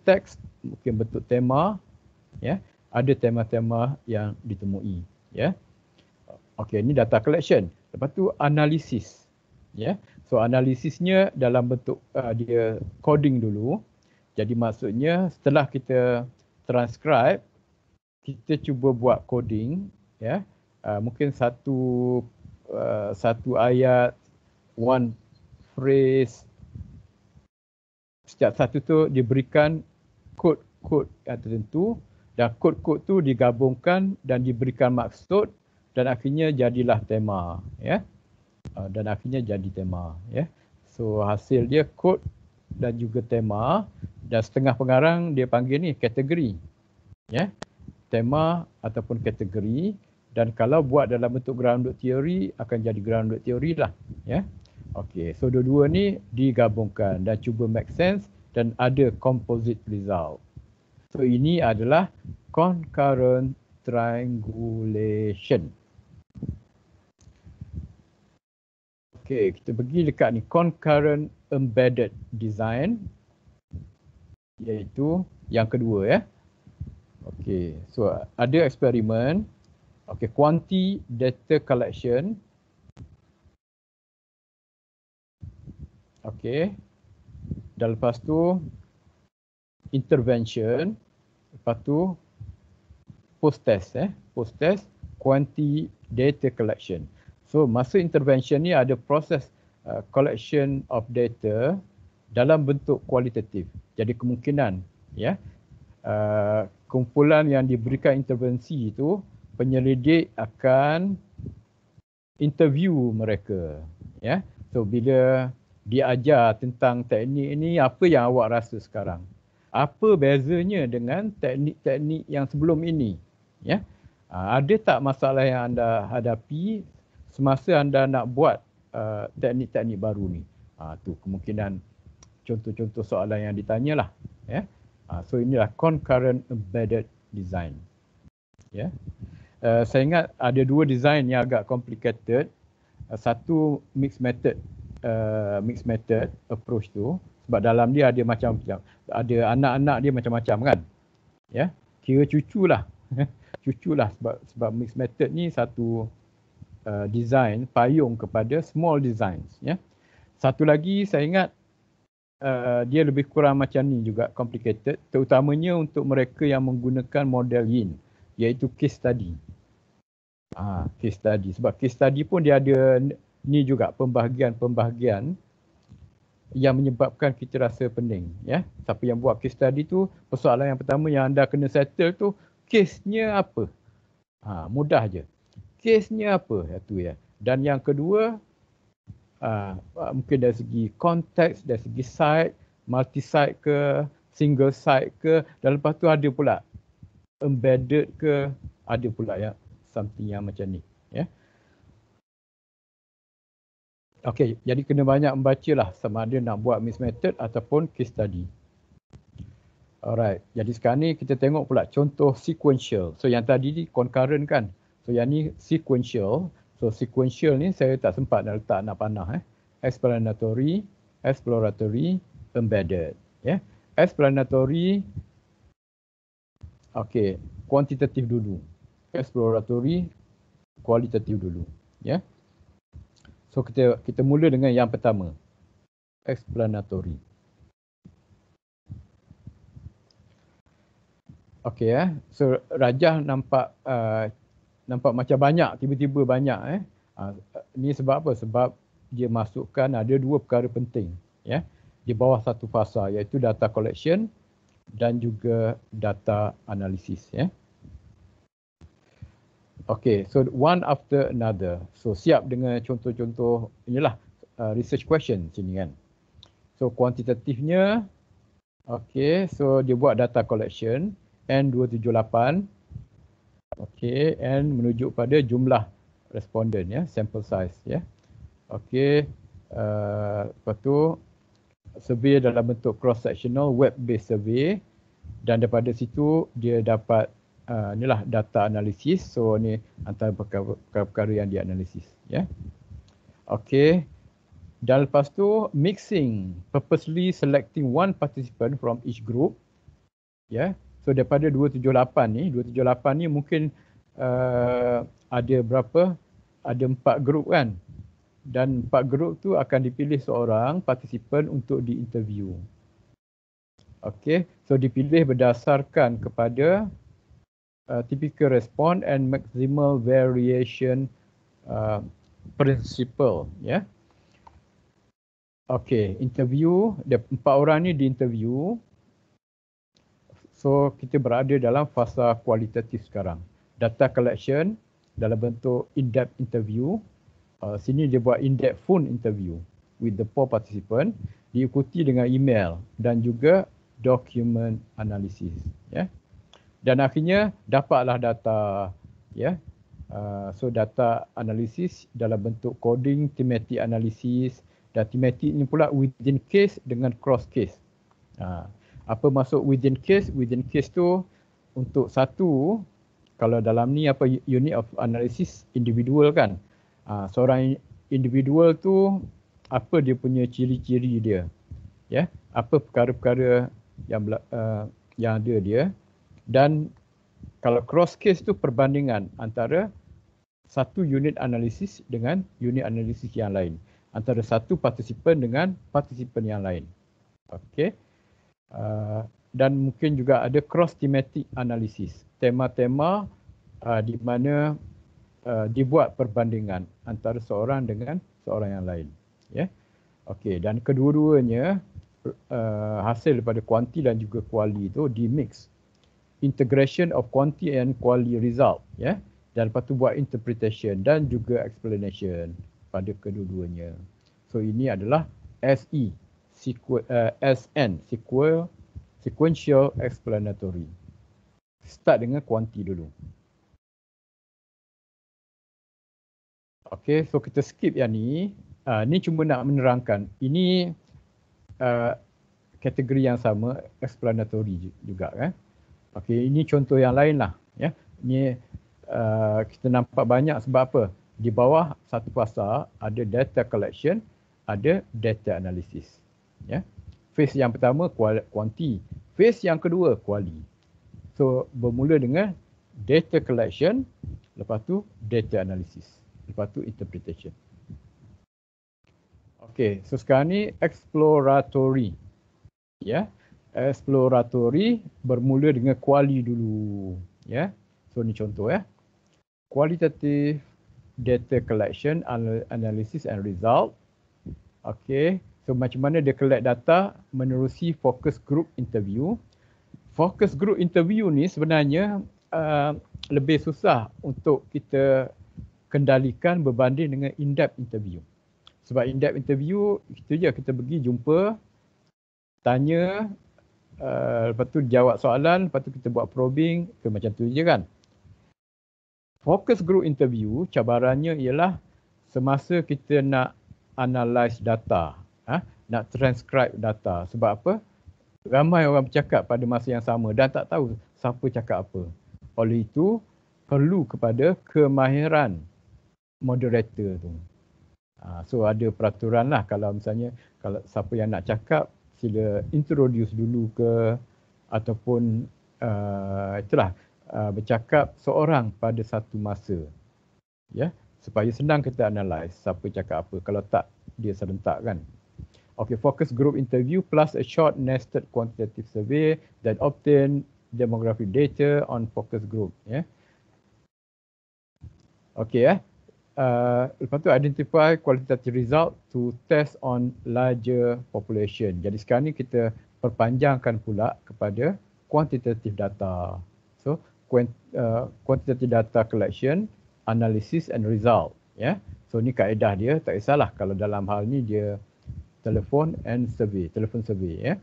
teks, mungkin bentuk tema, ya. Ada tema-tema yang ditemui, ya. Okey, ini data collection. Lepas tu analisis, ya. So analisisnya dalam bentuk dia coding dulu. Jadi maksudnya setelah kita transcribe, kita cuba buat coding, ya. Mungkin satu ayat, one phrase, setiap satu tu diberikan kod-kod yang tertentu dan kod-kod tu digabungkan dan diberikan maksud dan akhirnya jadilah tema, ya. Dan akhirnya jadi tema, ya. So hasil dia kod dan juga tema, dan setengah pengarang dia panggil ni kategori, ya. Tema ataupun kategori, dan kalau buat dalam bentuk grounded theory akan jadi grounded theory lah, ya. Okey, so dua-dua ni digabungkan dan cuba make sense dan ada composite result. So ini adalah concurrent triangulation. Okey, kita pergi dekat ni concurrent embedded design, iaitu yang kedua, ya. Okey, so ada eksperimen. Okey, quanti data collection. Okey. Dan lepas tu intervention, lepas tu post test, post test quanti data collection. So masa intervention ni ada proses collection of data dalam bentuk kualitatif. Jadi kemungkinan, ya, kumpulan yang diberikan intervensi itu, penyelidik akan interview mereka, ya. So bila dia ajar tentang teknik ini, apa yang awak rasa sekarang? Apa bezanya dengan teknik-teknik yang sebelum ini? Ya, ada tak masalah yang anda hadapi semasa anda nak buat teknik-teknik baru ni? Tu kemungkinan contoh-contoh soalan yang ditanyalah. Ya, so inilah concurrent embedded design. Ya, saya ingat ada dua design yang agak complicated. Satu mixed method approach tu, sebab dalam dia ada macam-macam, ada anak-anak dia macam-macam kan, ya, kira cuculah cuculah sebab mixed method ni satu design payung kepada small designs, ya. Satu lagi saya ingat dia lebih kurang macam ni juga, complicated, terutamanya untuk mereka yang menggunakan model Yin, iaitu case study. Case study, sebab case study pun dia ada ni juga pembahagian-pembahagian yang menyebabkan kita rasa pening, ya. Siapa yang buat case study tu, persoalan yang pertama yang anda kena settle tu, case-nya apa? Mudah je. Case-nya apa? Itu ya. Dan yang kedua, mungkin dari segi konteks, dari segi site, multi-site ke, single site ke, dan lepas tu ada pula embedded ke, ada pula ya something yang macam ni, ya. Okey, jadi kena banyak membaca lah sama ada nak buat mixed method ataupun case study. Alright, jadi sekarang ni kita tengok pula contoh sequential. So yang tadi ni concurrent kan. So yang ni sequential. So sequential ni saya tak sempat nak letak nak panah. Explanatory, exploratory, embedded. Ya. Explanatory, okey, kuantitatif dulu. Exploratory, kualitatif dulu. Ya. So kita mula dengan yang pertama. Explanatory. Okey so Rajah nampak macam banyak, tiba-tiba banyak ni sebab apa? Sebab dia masukkan ada dua perkara penting ya di bawah satu fasa, iaitu data collection dan juga data analysis ya. Okey, so one after another. So siap dengan contoh-contoh inilah research question sini kan. So kuantitatifnya, okey, so dia buat data collection N278. Okey, N menunjuk pada jumlah responden ya, sample size ya. Okey, lepas tu survey dalam bentuk cross sectional web based survey, dan daripada situ dia dapat inilah data analisis. So ni antara perkara-perkara yang dia analisis ya. Okey. Dan lepas tu mixing, purposely selecting one participant from each group. Ya. So daripada 278 ni mungkin ada berapa? Ada 4 grup kan. Dan 4 grup tu akan dipilih seorang participant untuk diinterview. Okey, so dipilih berdasarkan kepada typical response and maximal variation principle ya. Okey, interview, 4 orang ni diinterview. So kita berada dalam fasa kualitatif sekarang. Data collection dalam bentuk in-depth interview. Sini dia buat in-depth phone interview with the 4 participant, diikuti dengan email dan juga document analysis ya. Dan akhirnya dapatlah data ya. So data analisis dalam bentuk coding, thematic analysis, dan thematic ni pula within case dengan cross case. Apa maksud within case? Within case tu untuk satu, kalau dalam ni apa unit of analysis individual kan. Seorang individual tu apa dia punya ciri-ciri dia. Ya, apa perkara-perkara yang ada dia. Dan kalau cross case tu perbandingan antara satu unit analisis dengan unit analisis yang lain, antara satu partisipan dengan partisipan yang lain. Okey. Dan mungkin juga ada cross thematic analysis, tema-tema di mana dibuat perbandingan antara seorang dengan seorang yang lain. Ya. Okey, dan kedua-duanya hasil daripada kuanti dan juga kuali itu di-mix. Integration of quanti and quali result ya, dan lepas tu buat interpretation dan juga explanation pada kedua-duanya. So ini adalah SE, SN, sequential explanatory. Start dengan quanti dulu. Okey, so kita skip yang ni. Ni cuma nak menerangkan. Ini kategori yang sama, explanatory juga kan. Okey, ini contoh yang lain lah ya. Ini kita nampak banyak sebab apa? Di bawah satu fasa ada data collection, ada data analysis. Ya. Phase yang pertama quanti, phase yang kedua quali. So bermula dengan data collection, lepas tu data analysis, lepas tu interpretation. Okey, so sekarang ni exploratory. Ya. Exploratory bermula dengan quali dulu ya. So ni contoh ya. Qualitative data collection, analysis and result. Okey. So macam mana dia collect data menerusi focus group interview. Focus group interview ni sebenarnya lebih susah untuk kita kendalikan berbanding dengan in-depth interview. Sebab in-depth interview, itu je kita pergi jumpa, tanya, lepas tu jawab soalan, lepas tu kita buat probing, macam tu je kan. Focus group interview, cabarannya ialah semasa kita nak analyse data, nak transcribe data. Sebab apa? Ramai orang bercakap pada masa yang sama dan tak tahu siapa cakap apa. Oleh itu, perlu kepada kemahiran moderator tu. So ada peraturan lah, kalau misalnya kalau siapa yang nak cakap, sila introduce dulu ke, ataupun itulah bercakap seorang pada satu masa. Ya, supaya senang kita analyse siapa cakap apa. Kalau tak, dia serentak kan. Okay, focus group interview plus a short nested quantitative survey that obtain demographic data on focus group. Yeah. Okay, lepas tu identify qualitative result to test on larger population. Jadi sekarang ni kita perpanjangkan pula kepada quantitative data. So quantitative data collection, analysis and result. Yeah. So ni kaedah dia, tak kisahlah kalau dalam hal ni dia telefon survey ya.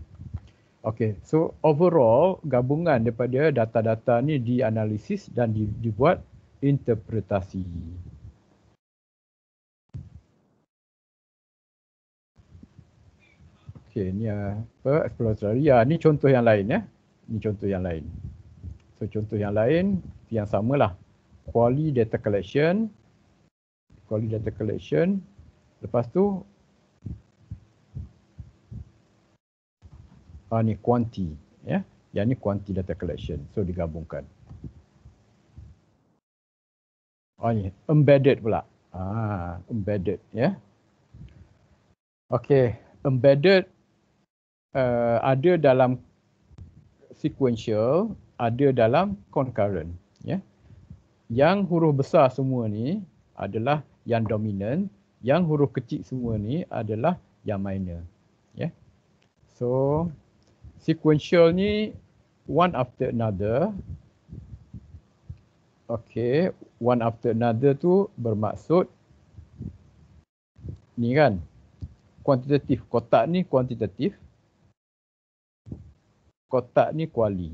Okey, so overall gabungan daripada data-data ni dianalisis dan dibuat interpretasi. Okey, ni apa exploratory. Ya, ni contoh yang lain ya. Ni contoh yang lain. So contoh yang lain yang samalah. Quality data collection. Lepas tu ni quanti ya. Yang ni quanti data collection. So digabungkan. Ni embedded pula. Embedded ya. Okey, embedded ada dalam sequential, ada dalam concurrent ya. Yang huruf besar semua ni adalah yang dominant, yang huruf kecil semua ni adalah yang minor ya. So sequential ni one after another. Okey, one after another tu bermaksud ni kan, kuantitatif. Kotak ni kuantitatif, kotak ni kuali.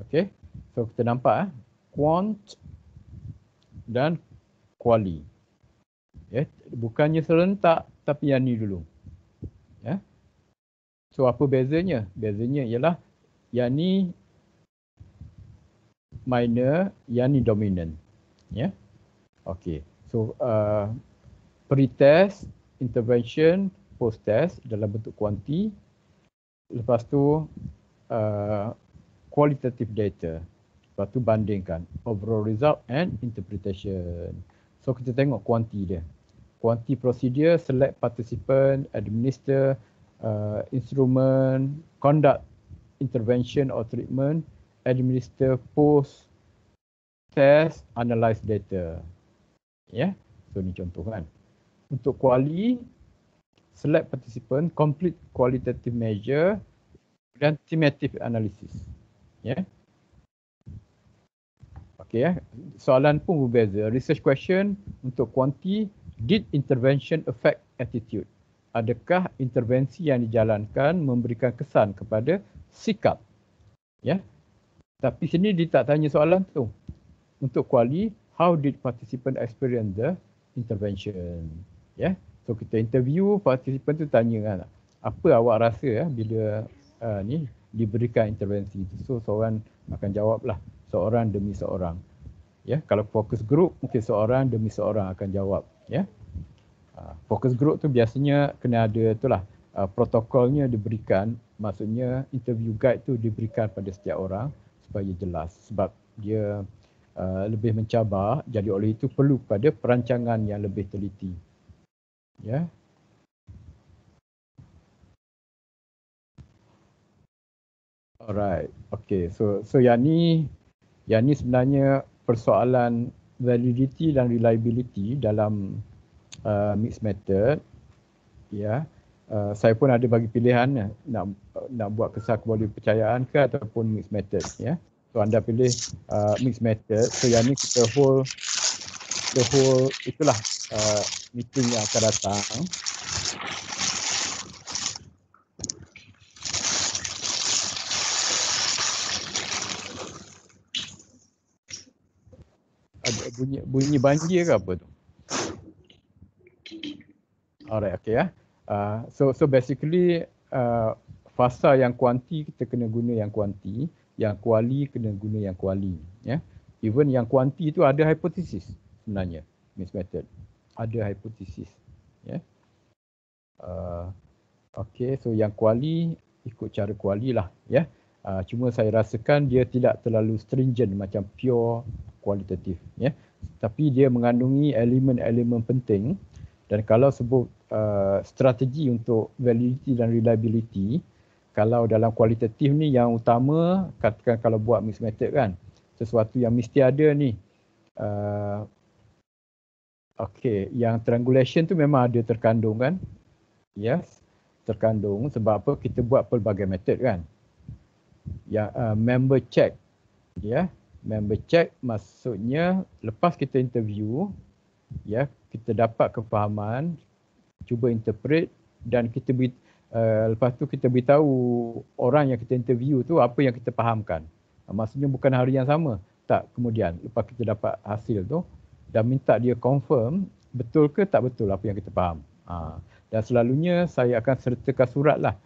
Okey, so kita nampak quant dan kuali. Ya, bukannya serentak tapi yang ni dulu. Ya. So apa bezanya? Bezanya ialah yang ni minor, yang ni dominant. Ya. Okey. So pre-test, intervention, post-test dalam bentuk kuanti. Lepas tu qualitative data. Lepas tu bandingkan overall result and interpretation. So kita tengok kuanti dia. Quanti procedure, select participant, administer instrument, conduct intervention or treatment, administer post test, analyze data. Ya, so ni contoh kan. Untuk quali, select participant, complete qualitative measure dan thematic analysis. Ya. Okey soalan pun berbeza. Research question untuk quanti, did intervention affect attitude? Adakah intervensi yang dijalankan memberikan kesan kepada sikap? Ya. Tapi sini dia tak tanya soalan tu. Untuk quali, how did participant experience the intervention? Ya. So kita interview participant tu, tanya kan, apa awak rasa bila ni diberikan intervensi itu. So seorang akan jawablah, seorang demi seorang. Ya, kalau focus group mungkin seorang demi seorang akan jawab, ya. Focus group tu biasanya kena ada itulah protokolnya diberikan, maksudnya interview guide tu diberikan pada setiap orang supaya jelas, sebab dia lebih mencabar, jadi oleh itu perlu pada perancangan yang lebih teliti. Ya. Alright. Okay. So yang ni sebenarnya persoalan validity dan reliability dalam mixed method, ya, saya pun ada bagi pilihan nak buat kesal keboleh percayaan ke ataupun mixed method, ya. So anda pilih mixed method. So yang ni kita hold itulah meeting yang akan datang. Ada bunyi banjir ke apa tu? Alright, okay ya. So basically fasa yang kuanti kita kena guna yang kuanti, yang kuali kena guna yang kuali, ya. Even yang kuanti tu ada hipotesis sebenarnya, mixed method. Ada hipotesis, ya. Okay, so yang kuali ikut cara kuali lah, ya. Cuma saya rasakan dia tidak terlalu stringent macam pure kualitatif, ya. Tapi dia mengandungi elemen-elemen penting, dan kalau sebut strategi untuk validity dan reliability, kalau dalam kualitatif ni yang utama, katakan kalau buat mixed method kan, sesuatu yang mesti ada ni. Okay, yang triangulation tu memang ada terkandung kan? Yes, terkandung. Sebab apa? Kita buat pelbagai method kan. Yang member check, ya. Member check maksudnya lepas kita interview, ya, kita dapat kefahaman, cuba interpret, dan kita lepas tu kita beritahu orang yang kita interview tu apa yang kita fahamkan. Maksudnya bukan hari yang sama, tak, kemudian lepas kita dapat hasil tu dan minta dia confirm betul ke tak betul apa yang kita faham. Dan selalunya saya akan sertakan surat lah.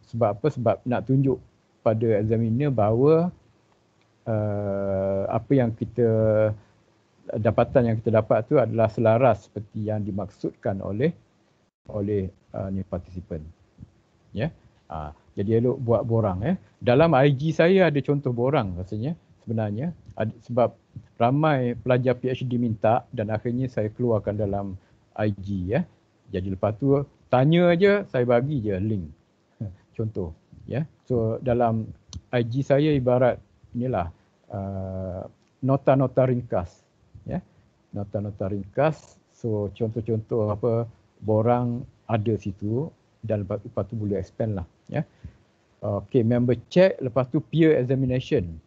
Sebab apa? Sebab nak tunjuk pada examiner bahawa apa yang kita dapatan yang kita dapat tu adalah selaras seperti yang dimaksudkan oleh ni partisipan, ya. Jadi elok buat borang, ya. Dalam IG saya ada contoh borang rasanya sebenarnya, sebab ramai pelajar PhD minta dan akhirnya saya keluarkan dalam IG, ya. Jadi lepas tu tanya aja, saya bagi je link contoh, ya. So dalam IG saya ibarat inilah nota-nota ringkas, ya. Nota-nota ringkas. So contoh-contoh apa borang ada situ, dan lepas tu boleh expand lah, ya. Okay, member check, lepas tu peer examination,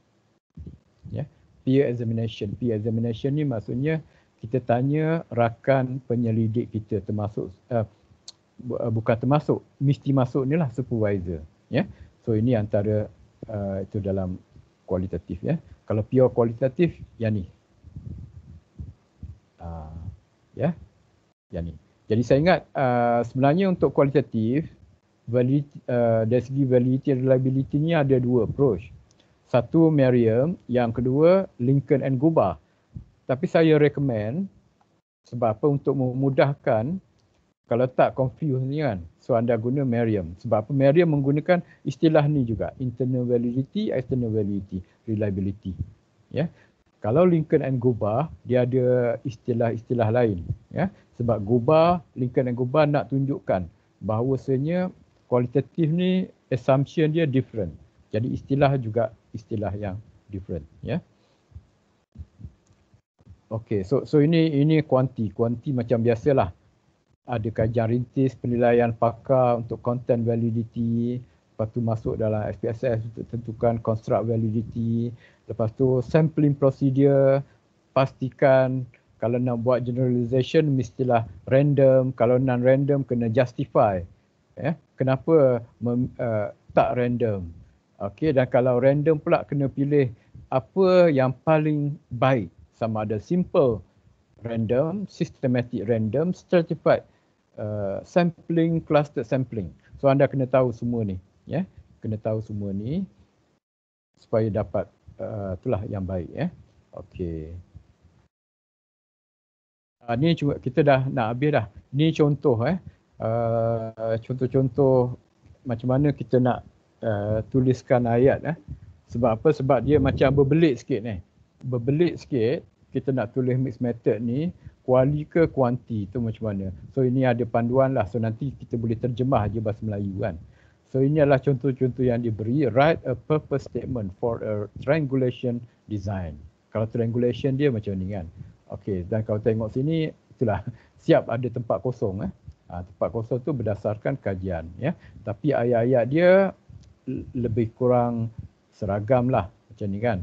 ya. Peer examination ni maksudnya kita tanya rakan penyelidik kita, termasuk bukan termasuk, mesti masuk ni lah supervisor, ya. So ini antara itu dalam kualitatif, ya. Kalau pure kualitatif yang ni, ya, yang ni. Jadi saya ingat sebenarnya untuk kualitatif, dari segi validity and reliability ni ada dua approach. Satu Merriam, yang kedua Lincoln and Guba. Tapi saya recommend, sebab apa, untuk memudahkan, kalau tak confuse ni kan, so anda guna Merriam. Sebab apa? Merriam menggunakan istilah ni juga, internal validity, external validity, reliability, ya. Kalau Lincoln and Guba, dia ada istilah-istilah lain, ya. Sebab Guba, Lincoln and Guba nak tunjukkan bahawasanya kualitatif ni assumption dia different. Jadi istilah juga istilah yang different, ya. Okey, so ini kuanti macam biasalah. Ada kajian rintis, penilaian pakar untuk content validity, lepas tu masuk dalam SPSS untuk tentukan construct validity, lepas tu sampling procedure, pastikan kalau nak buat generalization mestilah random, kalau non-random kena justify, ya, kenapa tak random. Okey, dan kalau random pula kena pilih apa yang paling baik, sama ada simple random, systematic random, stratified sampling, clustered sampling. So anda kena tahu semua ni, ya. Kena tahu semua ni supaya dapat itulah yang baik, ya. Okey. Ni cuma kita dah nak habis dah. Ni contoh, contoh-contoh macam mana kita nak tuliskan ayat, Sebab apa? Sebab dia macam berbelit sikit ni. Berbelit sikit, kita nak tulis mixed method ni, kuali ke kuanti tu macam mana. So ini ada panduan lah. So nanti kita boleh terjemah je bahasa Melayu kan. So ini adalah contoh-contoh yang diberi. Write a purpose statement for a triangulation design. Kalau triangulation dia macam ni kan. Okey, dan kalau tengok sini, itulah siap ada tempat kosong. Tempat kosong tu berdasarkan kajian. Ya. Tapi ayat-ayat dia lebih kurang seragam lah macam ni kan.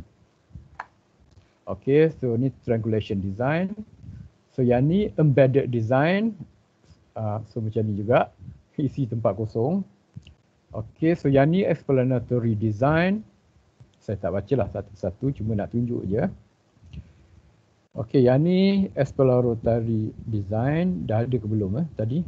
Okey, so ni triangulation design. So yang ni embedded design. So macam ni juga, isi tempat kosong. Okey, so yang ni explanatory design. Saya tak bacalah satu-satu, cuma nak tunjuk je. Okey, yang ni exploratory design dah ada ke belum tadi?